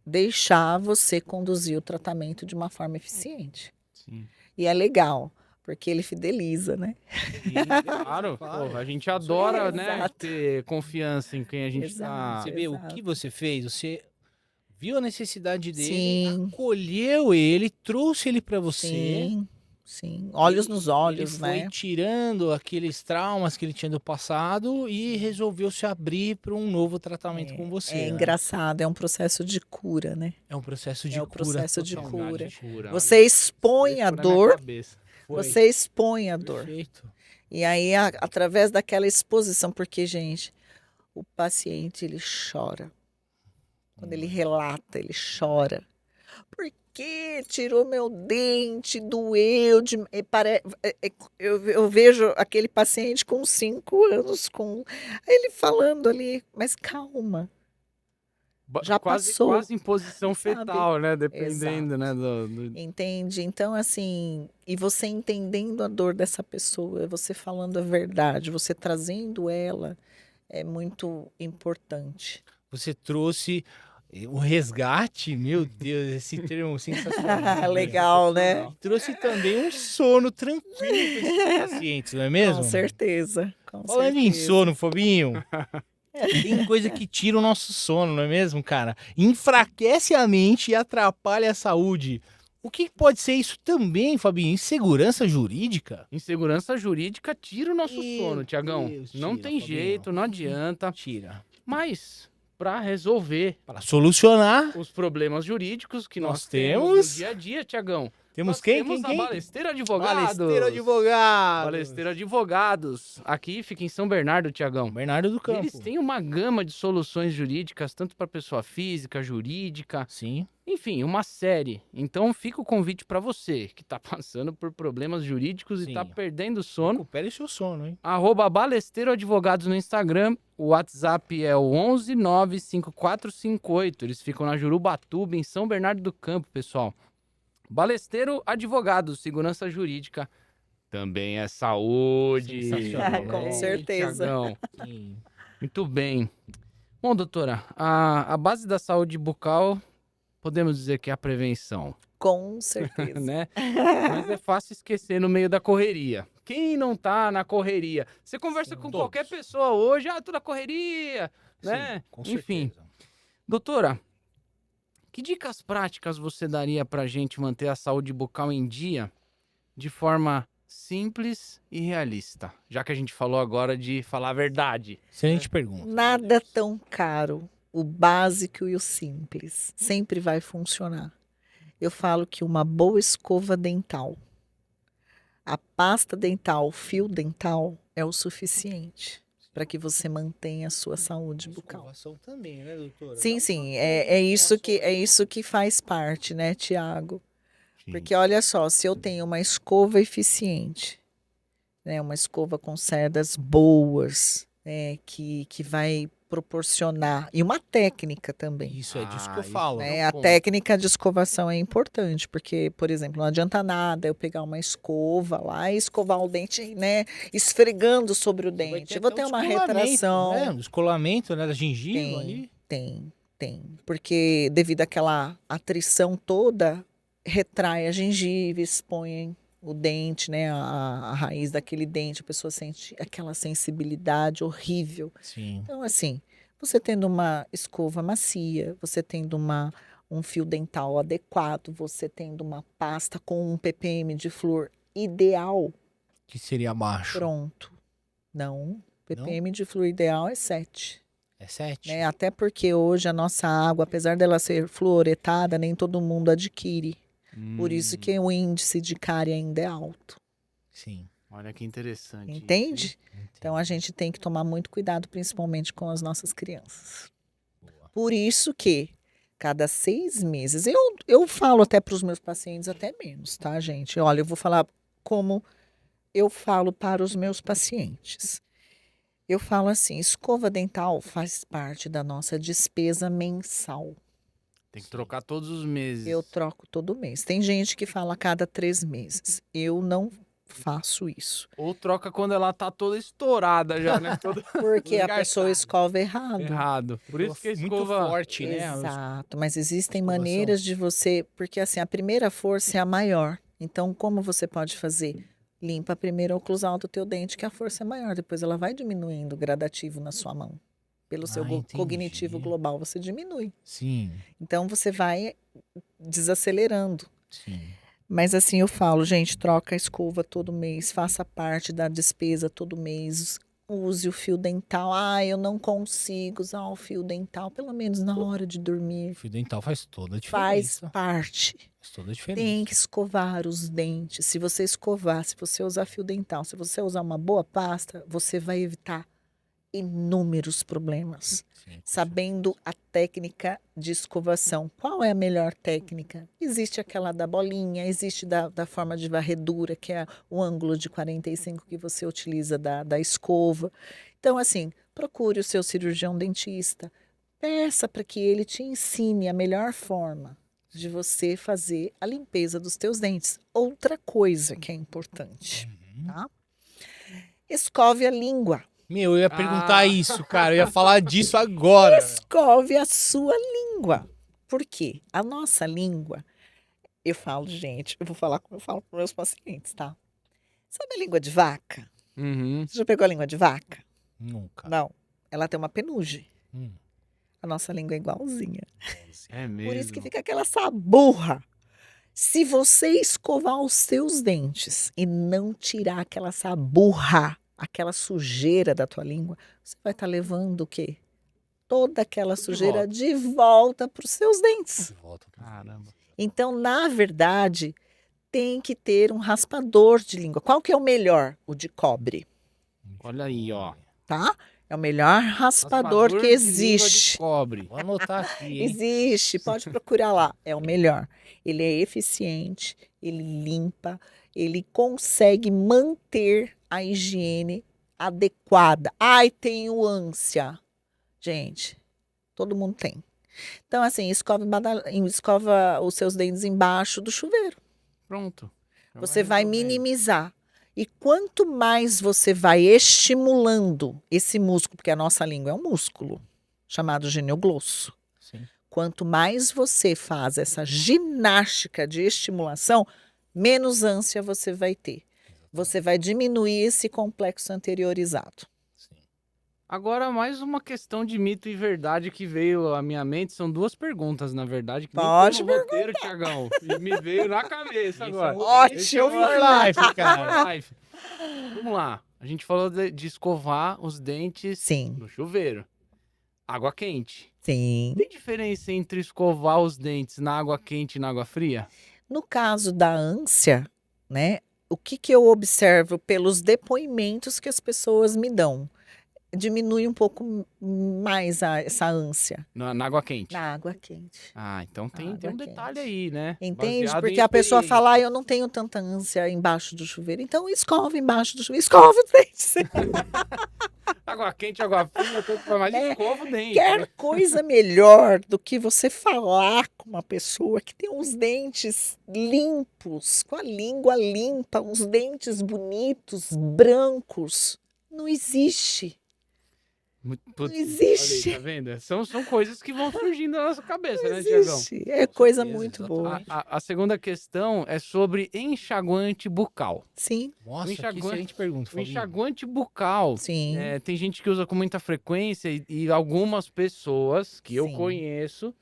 deixar você conduzir o tratamento de uma forma eficiente. Sim. E é legal, porque ele fideliza, né? Claro, pô, a gente adora, né, Exato. ter confiança em quem a gente Exato. Você vê o Exato. que você fez, você viu a necessidade dele, Sim. acolheu ele, trouxe ele pra você. Sim. Olhos Ele- nos olhos, ele foi né? tirando aqueles traumas que ele tinha do passado e resolveu se abrir para um novo tratamento com você. É né? engraçado, é um processo de cura, né? É um processo de É o cura. processo de total. cura. De cura. Você expõe a Foi na minha dor, cabeça. Foi. você expõe a dor. Perfeito. E aí, através daquela exposição, porque, gente, o paciente, ele chora. Quando ele relata, ele chora. Por que tirou meu dente, doeu? Eu vejo aquele paciente com 5 anos, ele falando ali, mas calma. Já passou, Quase em posição sabe? fetal, né? Dependendo, né? Entende? Então, assim, e você entendendo a dor dessa pessoa, você falando a verdade, você trazendo ela, é muito importante. Você trouxe o resgate, meu Deus, esse termo sensacional. Legal, né? E trouxe também um sono tranquilo para esses pacientes, não é mesmo? Com certeza. Falando em sono, Fabinho, tem coisa que tira o nosso sono, não é mesmo, cara? Enfraquece a mente e atrapalha a saúde. O que pode ser isso também, Fabinho? Insegurança jurídica? Insegurança jurídica tira o nosso Meu sono, Tiagão. Deus, Não tira, tem Fabinho. jeito, não adianta. Tira. Mas, para resolver Para solucionar, os problemas jurídicos que nós Nós temos temos- no dia a dia, Tiagão. temos Nós quem? temos Quem? a Balesteiro Advogados. Balesteiro Advogados. Balesteiro Advogados. Aqui fica em São Bernardo, Tiagão. Bernardo do E Campo. eles têm uma gama de soluções jurídicas, tanto para pessoa física, jurídica, Sim. enfim, uma série. Então fica o convite para você que tá passando por problemas jurídicos Sim. e tá perdendo sono. Recupere seu sono, hein? @Balesteiro Advogados no Instagram. O WhatsApp é o 11 95458. Eles ficam na Jurubatuba, em São Bernardo do Campo, pessoal. Balesteiro Advogados, segurança jurídica. Também é saúde. Sensacional. Com certeza. Tiagão. Sim. Muito bem. Bom, doutora, a base da saúde bucal, podemos dizer que é a prevenção, Com certeza. né? Mas é fácil esquecer no meio da correria. Quem não tá na correria? Você conversa com todos. qualquer pessoa hoje, tô na correria, né? Sim, com Enfim. certeza. Doutora, que dicas práticas você daria pra gente manter a saúde bucal em dia de forma simples e realista? Já que a gente falou agora de falar a verdade. Excelente pergunta. Nada tão caro. O básico e o simples sempre vai funcionar. Eu falo que uma boa escova dental, a pasta dental, o fio dental é o suficiente para que você mantenha a sua saúde bucal. Escovação também, né, doutora? Sim, é isso que faz parte, né, Tiago? Porque olha só, se eu tenho uma escova eficiente, né, uma escova com cerdas boas, né, que vai proporcionar, e uma técnica também. Isso é disso que eu isso falo. é Né? A ponto. técnica de escovação é importante, porque, por exemplo, não adianta nada eu pegar uma escova lá e escovar o dente, né, esfregando sobre o Vai dente. ter Eu vou até ter um uma descolamento, retração. Né? Um descolamento, né, da gengiva Tem. ali. Tem. Porque devido àquela atrição toda, retrai a gengiva, expõe o dente, né, a raiz daquele dente, a pessoa sente aquela sensibilidade horrível. Sim. Então, assim, você tendo uma escova macia, você tendo um fio dental adequado, você tendo uma pasta com um ppm de flúor ideal, Que seria baixo. pronto. Não, ppm de flúor ideal é 7. É 7? Né? Até porque hoje a nossa água, apesar dela ser fluoretada, nem todo mundo adquire. Por isso que o índice de cárie ainda é alto. Sim. Olha que interessante. Entende? Então a gente tem que tomar muito cuidado, principalmente com as nossas crianças. Boa. Por isso que cada 6 meses, eu falo até para os meus pacientes, até menos, tá, gente? Olha, eu vou falar como eu falo para os meus pacientes. Eu falo assim, escova dental faz parte da nossa despesa mensal. Tem que trocar todos os meses. Eu troco todo mês. Tem gente que fala a cada 3 meses. Eu não faço isso. Ou troca quando ela tá toda estourada já, né? Toda Porque a pessoa desgastada. escova errado. Errado. Por isso que a muito escova... forte, né? Exato, mas existem escovação. maneiras de você, porque assim, a primeira força é a maior. Então, como você pode fazer? Limpa a primeira oclusal do teu dente, que a força é maior, depois ela vai diminuindo gradativo na sua mão. Pelo seu entendi. cognitivo global, você diminui. Sim, Então, você vai desacelerando. sim. Mas assim eu falo, gente, troca a escova todo mês, faça parte da despesa todo mês, use o fio dental. Ah, eu não consigo usar o fio dental, pelo menos na hora de O dormir. fio dental faz toda a Faz diferença. parte. Faz toda a diferença. Tem que escovar os dentes. Se você escovar, se você usar fio dental, se você usar uma boa pasta, você vai evitar inúmeros problemas. Sim, Sabendo a técnica de escovação. Qual é a melhor técnica? Existe aquela da bolinha, existe da forma de varredura, que é o ângulo de 45 que você utiliza da escova. Então, assim, procure o seu cirurgião dentista, peça para que ele te ensine a melhor forma de você fazer a limpeza dos teus dentes. Outra coisa que é importante, tá? Escove a língua. Meu, eu ia perguntar isso, cara. Eu ia falar disso agora. Escove a sua língua. Por quê? A nossa língua, eu falo, gente, eu vou falar como eu falo para meus pacientes, tá? Sabe a língua de vaca? Uhum. Você já pegou a língua de vaca? Nunca. Não. Ela tem uma penugem. Hum. A nossa língua é igualzinha. É mesmo. Por isso que fica aquela saburra. Se você escovar os seus dentes e não tirar aquela saburra, aquela sujeira da tua língua, você vai estar levando o quê? Toda aquela sujeira de volta para os seus dentes. Volta pro- Caramba. Então, na verdade, tem que ter um raspador de língua. Qual que é o melhor? O de cobre, Olha aí, ó. tá? É o melhor raspador que de língua de existe. cobre. Vou anotar aqui, hein? Existe, pode procurar lá. É o melhor. Ele é eficiente, ele limpa, ele consegue manter a higiene adequada. Ai, tenho ânsia. Gente, todo mundo tem. Então, assim, escova os seus dentes embaixo do chuveiro. Pronto. Já Você vai resolvendo. minimizar. E quanto mais você vai estimulando esse músculo, porque a nossa língua é um músculo chamado gengioglosso. Sim. Quanto mais você faz essa ginástica de estimulação, menos ânsia você vai ter. Você vai diminuir esse complexo anteriorizado. Sim. Agora, mais uma questão de mito e verdade que veio à minha mente. São duas perguntas, na verdade. Que nem Pode foi no roteiro, Tiagão. E me veio na cabeça agora. Ótimo. Esse é o For life, cara. For life. Vamos lá. A gente falou de escovar os dentes Sim, no chuveiro. Água quente. sim. Tem diferença entre escovar os dentes na água quente e na água fria? No caso da ânsia, né? O que eu observo pelos depoimentos que as pessoas me dão? Diminui um pouco mais essa ânsia Na água quente. na água quente. Ah, então tem água um detalhe quente. aí, né? Entende? Baseado Porque em a pessoa fala, ah, eu não tenho tanta ânsia embaixo do chuveiro. Então, escova embaixo do chuveiro. Escova os dentes. Água quente, água fria, tanto faz, mas É, escova o dente. Quer né? coisa melhor do que você falar com uma pessoa que tem uns dentes limpos, com a língua limpa, uns dentes bonitos, brancos? Não existe. Putz, Não existe. olha aí, tá vendo? São coisas que vão surgindo na nossa cabeça, Não né, Tiagão? existe. É coisa certeza, muito exatamente. boa. A segunda questão é sobre enxaguante bucal. Sim, Nossa, O que enxaguante- excelente pergunta, O Fabinho. enxaguante bucal, sim. tem gente que usa com muita frequência e algumas pessoas que eu Sim. conheço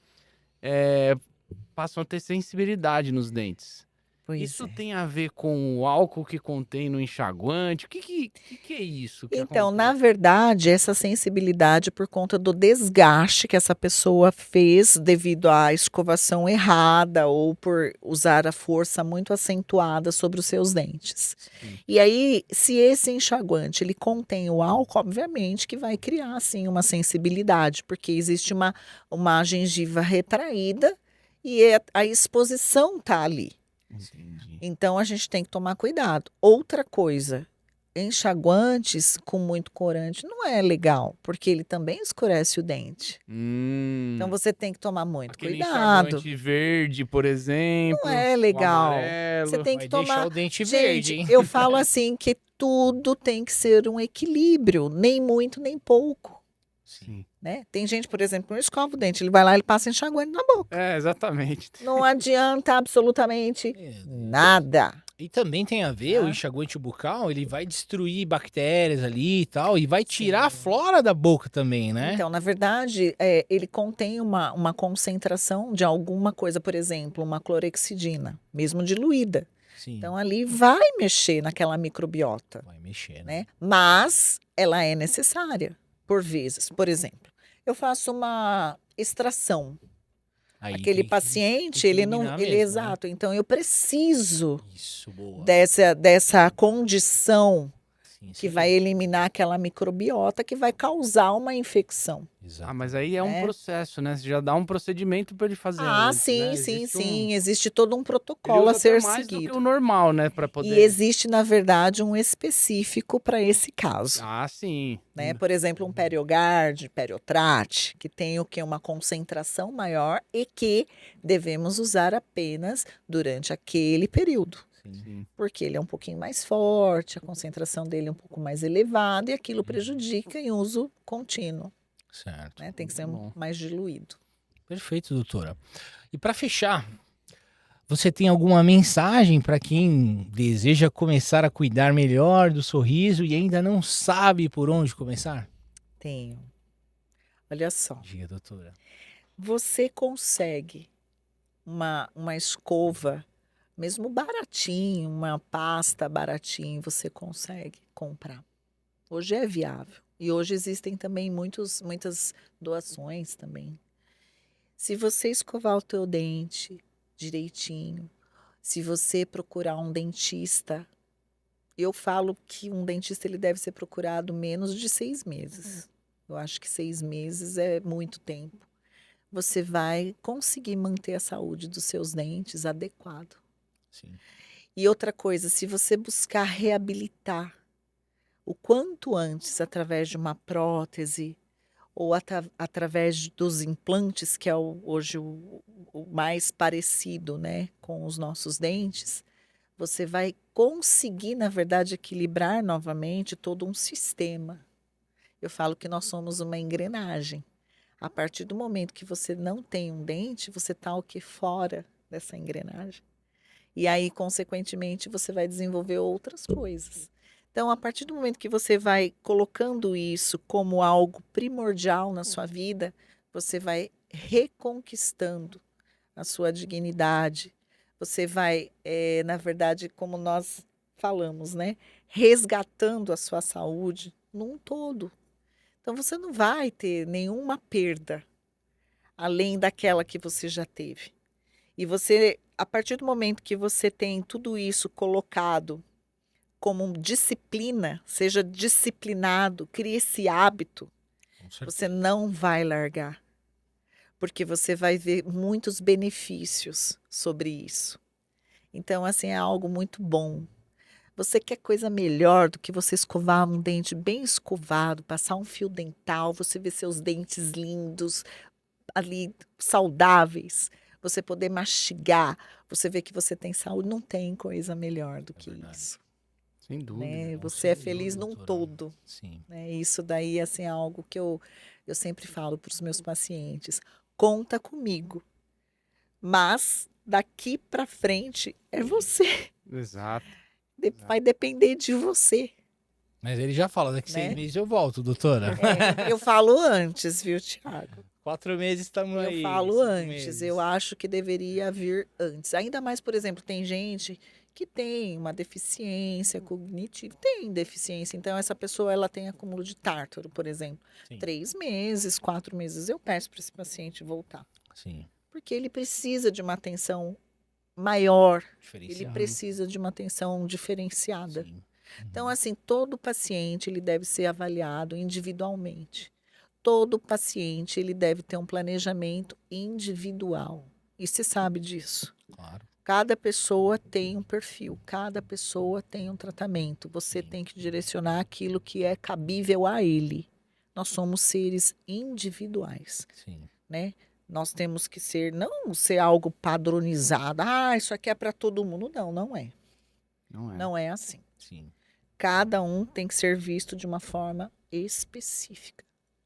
passam a ter sensibilidade nos dentes. Pois Isso é. tem a ver com o álcool que contém no enxaguante? O que é isso que Então, na acontece? verdade, essa sensibilidade por conta do desgaste que essa pessoa fez devido à escovação errada ou por usar a força muito acentuada sobre os seus dentes. Sim. E aí, se esse enxaguante ele contém o álcool, obviamente que vai criar assim uma sensibilidade, porque existe uma gengiva retraída e a exposição tá ali. Entendi. Então a gente tem que tomar cuidado. Outra coisa, enxaguantes com muito corante não é legal, porque ele também escurece o dente. Então você tem que tomar muito Aquele cuidado. enxaguante verde, por exemplo. Não é o legal. amarelo. Você tem Vai que tomar. deixar o dente Gente, verde, hein? eu falo assim que tudo tem que ser um equilíbrio, nem muito, nem pouco. Sim. Né? Tem gente, por exemplo, que não escova o dente, ele vai lá e ele passa enxaguante na boca. É, exatamente. Não adianta absolutamente nada. E também tem a ver, o Tá. enxaguante bucal, ele vai destruir bactérias ali e tal, e vai tirar a flora da boca também, né? Então, na verdade, ele contém uma concentração de alguma coisa, por exemplo, uma clorexidina, mesmo diluída. Sim, Então, ali vai mexer naquela microbiota, vai mexer, né? né? Mas ela é necessária, por vezes. Por exemplo, eu faço uma extração. Aí Aquele tem que paciente, ele não, eliminar ele mesmo, né? exato. Então, eu preciso Isso, boa. dessa condição Sim, que sim. vai eliminar aquela microbiota que vai causar uma infecção. Exato. Ah, mas aí é um É. processo, né? Você já dá um procedimento pra ele fazer Ah, antes, sim, né? sim, Existe sim. Existe todo um Ele protocolo usa a ser até mais do que seguido. o normal, né? Pra E poder... existe, na verdade, um específico para esse caso. Ah, sim. Né? Por exemplo, um Periogard, Periotrate, que tem o que? Uma concentração maior e que devemos usar apenas durante aquele período. Sim. Sim. Porque ele é um pouquinho mais forte, a concentração dele é um pouco mais elevada e aquilo prejudica em uso contínuo. Certo. Né? Tem que ser Bom. mais diluído. Perfeito, doutora. E para fechar, você tem alguma mensagem para quem deseja começar a cuidar melhor do sorriso e ainda não sabe por onde começar? Tenho. Olha só. Diga, doutora. Você consegue uma escova, mesmo baratinho, uma pasta baratinho, você consegue comprar. Hoje é viável. E hoje existem também muitas doações também. Se você escovar o teu dente direitinho, se você procurar um dentista, eu falo que um dentista ele deve ser procurado menos de 6 meses. Eu acho que 6 meses é muito tempo. Você vai conseguir manter a saúde dos seus dentes adequado. Sim. E outra coisa, se você buscar reabilitar o quanto antes através de uma prótese ou através dos implantes, que é hoje o mais parecido, né, com os nossos dentes, você vai conseguir, na verdade, equilibrar novamente todo um sistema. Eu falo que nós somos uma engrenagem. A partir do momento que você não tem um dente, você está o que? Fora dessa engrenagem. E aí, consequentemente, você vai desenvolver outras coisas. Então, a partir do momento que você vai colocando isso como algo primordial na sua vida, você vai reconquistando a sua dignidade. Você vai, na verdade, como nós falamos, né? Resgatando a sua saúde num todo. Então, você não vai ter nenhuma perda além daquela que você já teve. E você, a partir do momento que você tem tudo isso colocado como disciplina, seja disciplinado, crie esse hábito, Com certeza. você não vai largar. Porque você vai ver muitos benefícios sobre isso. Então, assim, é algo muito bom. Você quer coisa melhor do que você escovar um dente bem escovado, passar um fio dental, você ver seus dentes lindos, ali saudáveis, você poder mastigar, você ver que você tem saúde, não tem coisa melhor do que verdade. isso. Sem dúvida. Né? Com Você é sem feliz dúvida, num doutora. todo. Sim. Né? Isso daí assim, é algo que eu sempre falo para os meus pacientes. Conta comigo. Mas daqui para frente é você. Exato. Vai depender de você. Mas ele já fala, daqui 6 Né? meses eu volto, doutora. Eu falo antes, viu, Tiago? 4 meses estamos aí. Eu falo 5 antes, meses. eu acho que deveria vir antes. Ainda mais, por exemplo, tem gente que tem uma deficiência cognitiva, tem deficiência, então essa pessoa ela tem acúmulo de tártaro, por exemplo. Sim. 3 meses, 4 meses, eu peço para esse paciente voltar. Sim. Porque ele precisa de uma atenção maior, ele Diferenciado. precisa de uma atenção diferenciada. Sim. Então, assim, todo paciente ele deve ser avaliado individualmente. Todo paciente ele deve ter um planejamento individual. E você sabe disso. Claro. Cada pessoa tem um perfil, cada pessoa tem um tratamento. Você tem que direcionar aquilo que é cabível a ele. Nós somos seres individuais, Sim. né? Nós temos que não ser algo padronizado. Ah, isso aqui é para todo mundo. Não, não é. Não é. Não é assim. Sim, Cada um tem que ser visto de uma forma específica,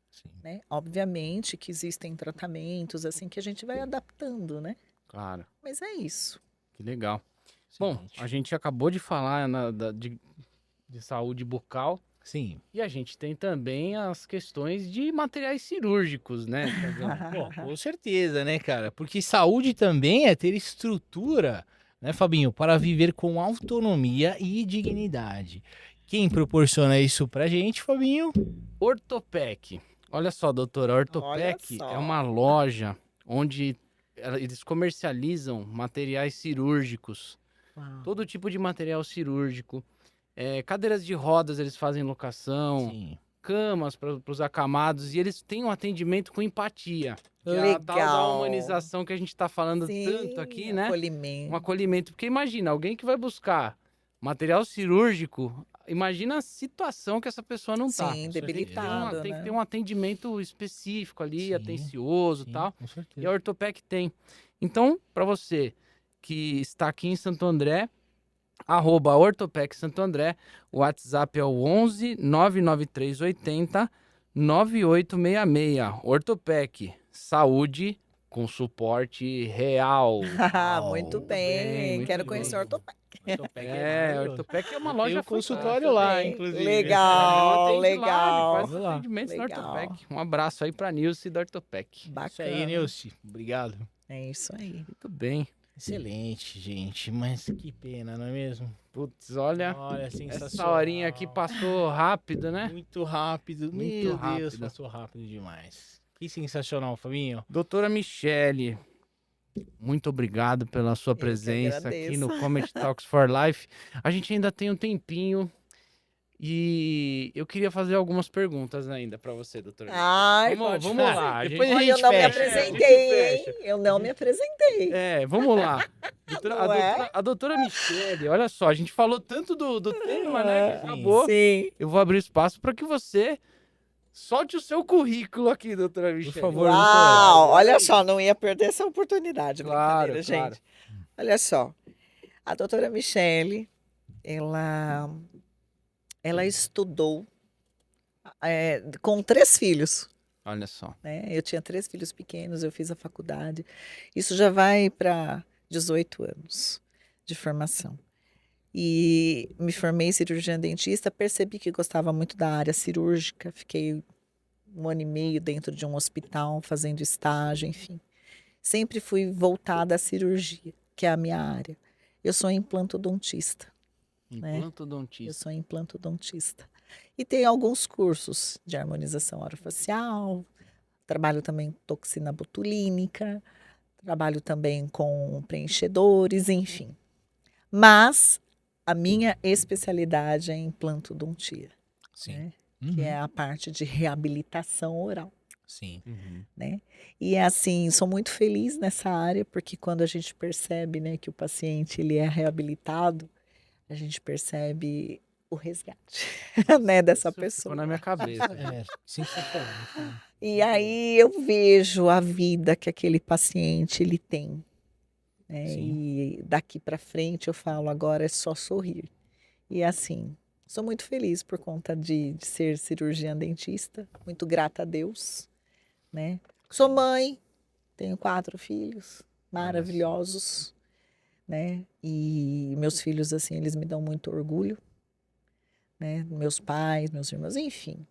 sim. né? Obviamente que existem tratamentos assim que a gente vai adaptando, né? Claro. Mas é isso. Que legal. Bom, Excelente. a gente acabou de falar de saúde bucal Sim. e a gente tem também as questões de materiais cirúrgicos, né, Thiagão? Bom, com certeza, né, cara? Porque saúde também é ter estrutura, né, Fabinho, para viver com autonomia e dignidade. Quem proporciona isso pra gente, Fabinho? Ortopec. Olha só, doutora, a Olha Ortopec só. é uma loja onde eles comercializam materiais cirúrgicos, Uau. todo tipo de material cirúrgico. Cadeiras de rodas eles fazem locação, Sim. camas para os acamados, e eles têm um atendimento com empatia. Que é a tal da Legal. humanização que a gente está falando Sim, tanto aqui, né? Um acolhimento. acolhimento. Porque imagina, alguém que vai buscar material cirúrgico, imagina a situação que essa pessoa não tá. Sim, com debilitado, Tem que né? ter um atendimento específico ali, Sim, atencioso e Sim, tal. com E certeza. a Ortopec tem. Então, para você que está aqui em Santo André, @Ortopec Santo André, o WhatsApp é o 11 99380 9866. Ortopec, saúde com suporte real. Muito Muito bem. muito Quero bem. conhecer o Ortopec. Ortopec A Ortopec é uma Eu loja tenho um consultório fantástica. lá, Bem, inclusive. legal, Atende lá, ele legal. faz Vamos lá. atendimentos na Legal. Ortopec. Um abraço aí pra Nilce da Ortopec. Bacana. Isso aí, Nilce. Obrigado. É isso aí. Muito bem. Excelente, gente. Mas que pena, não é mesmo? Putz, olha, Olha, essa sensacional. horinha aqui passou rápido, né? Muito rápido. Muito Meu Deus, rápido. passou rápido demais. Que sensacional, Fabinho. Doutora Michele, muito obrigado pela sua que presença aqui no agradeço. Comedy Talks for Life. A gente ainda tem um tempinho e eu queria fazer algumas perguntas ainda pra você, doutora. Ai, Vamos pode lá. fazer. Depois a Ai, gente eu não me fecha. apresentei, A gente hein? Eu não me apresentei. Vamos lá. Não é? A doutora Michele, olha só, a gente falou tanto do tema, né, que acabou. Sim. Eu vou abrir espaço para que você solte o seu currículo aqui, doutora Michele. favor. Uau, doutora. olha só, não ia perder essa oportunidade, Claro, brincadeira, claro. gente. Olha só, a doutora Michele, ela estudou com 3 filhos, Olha só. né? Eu tinha 3 filhos pequenos, eu fiz a faculdade. Isso já vai para 18 anos de formação. E me formei em cirurgiã dentista, percebi que gostava muito da área cirúrgica, fiquei 1 ano e meio dentro de um hospital fazendo estágio, enfim. Sempre fui voltada à cirurgia, que é a minha área. Eu sou implantodontista. Eu Implantodontista. sou implantodontista. E tenho alguns cursos de harmonização orofacial, trabalho também com toxina botulínica, trabalho também com preenchedores, enfim. Mas a minha especialidade é implantodontia, Sim. né? Uhum. Que é a parte de reabilitação oral, Sim. né? E assim, sou muito feliz nessa área, porque quando a gente percebe, né, que o paciente ele é reabilitado, a gente percebe o resgate, né, dessa Isso pessoa. ficou na minha cabeça. É, sensacional. E aí eu vejo a vida que aquele paciente ele tem, né? Sim. E daqui para frente eu falo, agora é só sorrir. E assim, sou muito feliz por conta de ser cirurgiã dentista, muito grata a Deus, né? Sou mãe, tenho 4 filhos maravilhosos, né? E meus filhos, assim, eles me dão muito orgulho, né? Meus pais, meus irmãos, enfim.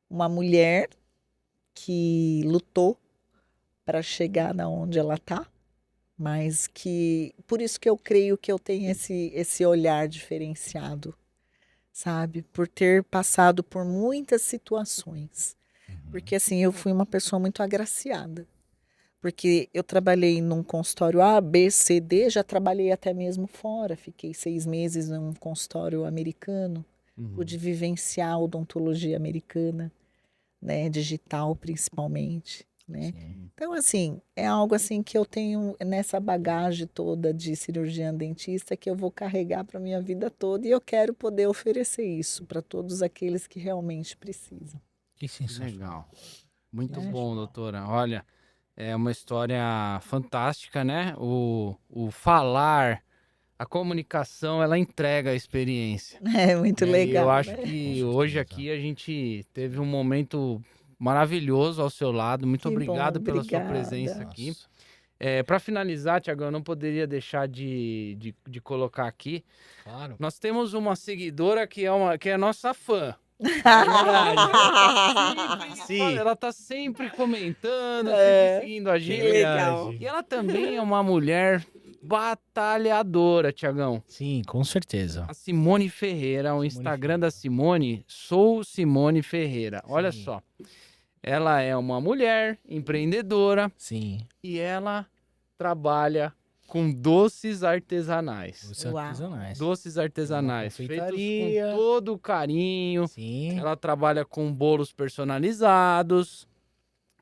Uma mulher que lutou para chegar na onde ela está, mas que por isso que eu creio que eu tenho esse olhar diferenciado, sabe? Por ter passado por muitas situações. Porque assim, eu fui uma pessoa muito agraciada. Porque eu trabalhei num consultório A, B, C, D, já trabalhei até mesmo fora. Fiquei 6 meses num consultório americano, pude vivenciar a odontologia americana, né, digital principalmente, né? Sim. Então, assim, é algo assim que eu tenho nessa bagagem toda de cirurgiã dentista que eu vou carregar para minha vida toda e eu quero poder oferecer isso para todos aqueles que realmente precisam. Que sensacional. Legal. Muito É. bom, doutora. Olha, É uma história fantástica, né? O falar, a comunicação, ela entrega a experiência. É muito Né? E legal, eu acho né? que Com hoje certeza. aqui a gente teve um momento maravilhoso ao seu lado. Muito Que bom, obrigado pela sua obrigada. presença aqui. Nossa, Para finalizar, Tiagão, eu não poderia deixar de colocar aqui. claro. Nós temos uma seguidora que é nossa fã. Sim. Ela tá sempre comentando, É, sempre seguindo a que gente. legal. E ela também é uma mulher batalhadora, Tiagão. Sim, com certeza. A Simone Ferreira, o Simone Instagram Ferreira. da Simone, sou Simone Ferreira. Olha Sim. só. Ela é uma mulher empreendedora Sim. e ela trabalha com doces artesanais. Os Uau. artesanais. Doces artesanais, Uma feitos confeitaria. com todo o carinho. Sim. Ela trabalha com bolos personalizados,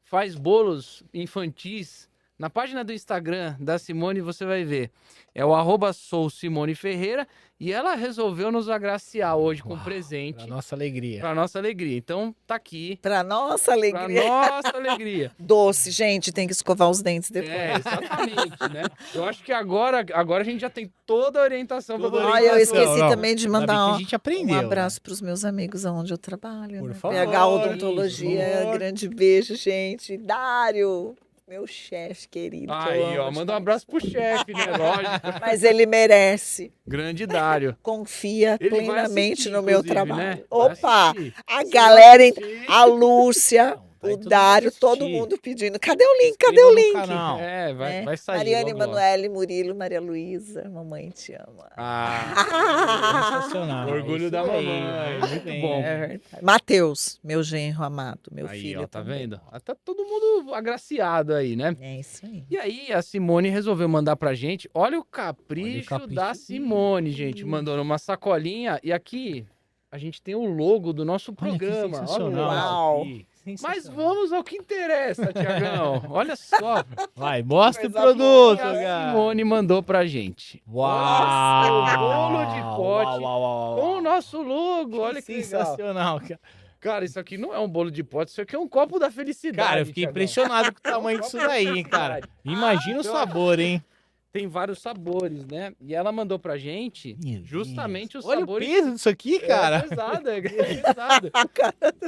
faz bolos infantis. Na página do Instagram da Simone você vai ver. É o @souSimoneFerreira e ela resolveu nos agraciar hoje com um Uau, presente Pra nossa alegria. para nossa alegria. Então tá aqui Pra nossa para alegria. nossa alegria. Doce, gente, tem que escovar os dentes depois. É, exatamente, né? Eu acho que agora a gente já tem toda a orientação para Toda poder. Ah, eu orientação. esqueci Não, também de Ainda bem mandar que um, a gente aprendeu. um abraço para os meus amigos aonde eu trabalho. Por Né? favor, PH Odontologia, por favor. grande beijo, gente. Dário, meu chefe querido. que eu Aí, amo ó, de manda um paixão. abraço pro chefe, né? Lógico. Mas ele merece. Grande Dário. Confia Ele vai plenamente assistir, no meu inclusive, trabalho. né? Vai Opa! assistir. A Se galera, não assistir, a Lúcia, Não, vai o todo Dário, mundo todo assistir. mundo pedindo. Cadê o link? Cadê Inscreva o no link? canal. É, Né? vai sair. Mariane, logo, logo. Emanuele, Murilo, Maria Luísa, mamãe te ama. Ah, Sensacional. orgulho Isso da aí, mamãe. Muito bem. bom. É verdade. Matheus, meu genro amado, meu Aí, filho ó, tá também. vendo? Tá todo mundo agraciado aí, né? É isso aí. E aí, a Simone resolveu mandar pra gente. Olha o capricho, capricho da Simone, gente. Mandou numa sacolinha. E aqui, a gente tem o logo do nosso Olha que programa. Olha o sensacional. negócio Uau. aqui. Mas Sensacional. vamos ao que interessa, Tiagão. Olha só. Vai, mostra o Coisa produto, que a cara. Simone mandou pra gente. Uau! Bolo de pote Uau. com o nosso logo. Olha que legal. sensacional, cara. Cara, isso aqui não é um bolo de pote, isso aqui é um copo da felicidade. Cara, eu fiquei Thiagão. impressionado com o tamanho disso daí, hein, cara. Imagina o então, sabor, hein? Tem vários sabores, né? E ela mandou pra gente Meu justamente Deus. os Olha sabores. o peso disso aqui, cara. É pesado, é pesado.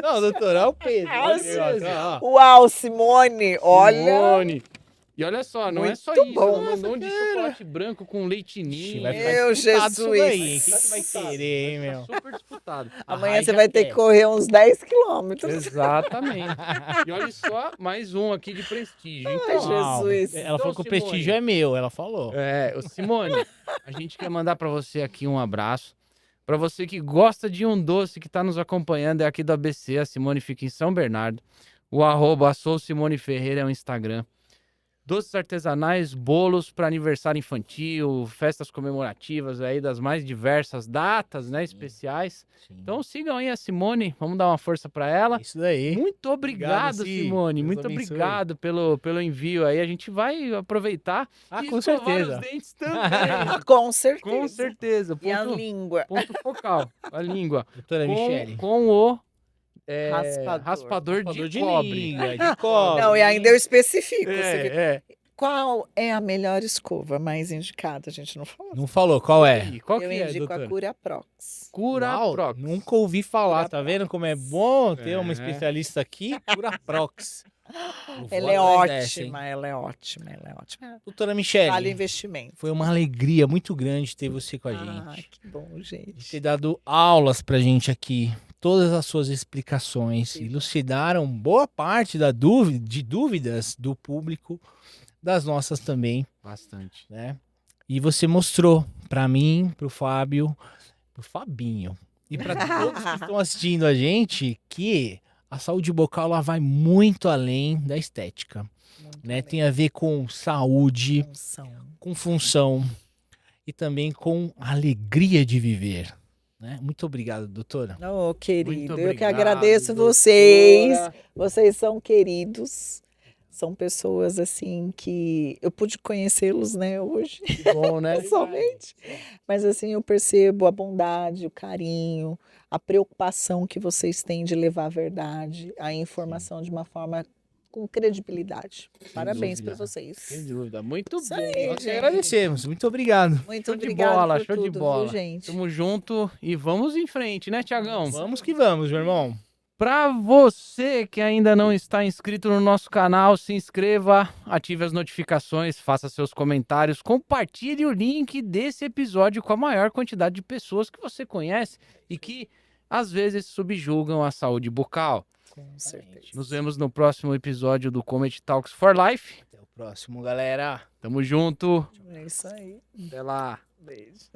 Não, doutor, olha o peso. Olha o Olha o negócio, peso. ó. Uau, Simone, olha. Simone. E olha só, não é só Muito isso. bom. Ela mandou um de Nossa, chocolate branco com leite Ixi, ninho. vai ficar Meu disputado isso Jesus. daí, hein? Quem que vai querer, hein, Vai meu? ficar super disputado. Amanhã Rai você já vai ter quer. que correr uns 10 quilômetros. Exatamente. E olha só, mais um aqui de prestígio. Então, Ai, Jesus. Ela falou que o Simone. prestígio é meu, ela falou. ô, Simone, a gente quer mandar pra você aqui um abraço. Pra você que gosta de um doce que tá nos acompanhando, é aqui do ABC, a Simone fica em São Bernardo. O @souSimoneFerreira é o Instagram. Doces artesanais, bolos para aniversário infantil, festas comemorativas aí das mais diversas datas, né, especiais. Sim. Então sigam aí a Simone, vamos dar uma força para ela. É isso daí. Muito obrigado, Obrigado, Si. Simone. Deus Muito abençoe. obrigado pelo envio aí. A gente vai aproveitar Ah, e com escovar certeza. os dentes também. Com certeza. Com certeza. E a Ponto, língua. ponto focal. A língua. Doutora Michele. Com o Raspador. raspador de cobre. língua, de cobre. Não, e ainda eu especifico. É. Qual é a melhor escova mais indicada? A gente não falou. Não falou, qual é? E qual que Eu é, indico doutora? a Cura Prox. Cura Uau, Prox. Nunca ouvi falar, Cura tá vendo como é bom ter uma É. especialista aqui? Cura Prox. Eu vou Ela é atrás dessa, hein? ótima, ela é ótima, ela é ótima. Doutora Michele, Vale o investimento. foi uma alegria muito grande ter você com a Ah, gente. que bom, De gente. ter dado aulas pra gente aqui. Todas as suas explicações Sim. elucidaram boa parte de dúvidas do público, das nossas também, Bastante. né? E você mostrou pra mim, pro Fábio, pro Fabinho e pra todos que estão assistindo a gente que a saúde bucal ela vai muito além da estética, Muito né? bem. Tem a ver com saúde, Função. com função e também com alegria de viver, né? Muito obrigado, doutora. Oh, querido, Muito eu que obrigado, agradeço doutora. vocês. Vocês são queridos. São pessoas assim que eu pude conhecê-los, né, hoje, Que bom, né? pessoalmente. Mas assim, eu percebo a bondade, o carinho, a preocupação que vocês têm de levar a verdade, a informação de uma forma com credibilidade. Parabéns dúvida. para vocês. Sem dúvida. Muito Isso bem. aí, Nós que gente. agradecemos. Muito obrigado. Muito Show de obrigada bola, por show de tudo, bola. viu, gente? Tamo junto e vamos em frente, né, Tiagão? Vamos que vamos, meu irmão. Pra você que ainda não está inscrito no nosso canal, se inscreva, ative as notificações, faça seus comentários, compartilhe o link desse episódio com a maior quantidade de pessoas que você conhece e que às vezes subjugam a saúde bucal. Com certeza. Nos vemos no próximo episódio do Comet Talks for Life. Até o próximo, galera. Tamo junto. É isso aí. Até lá. Beijos.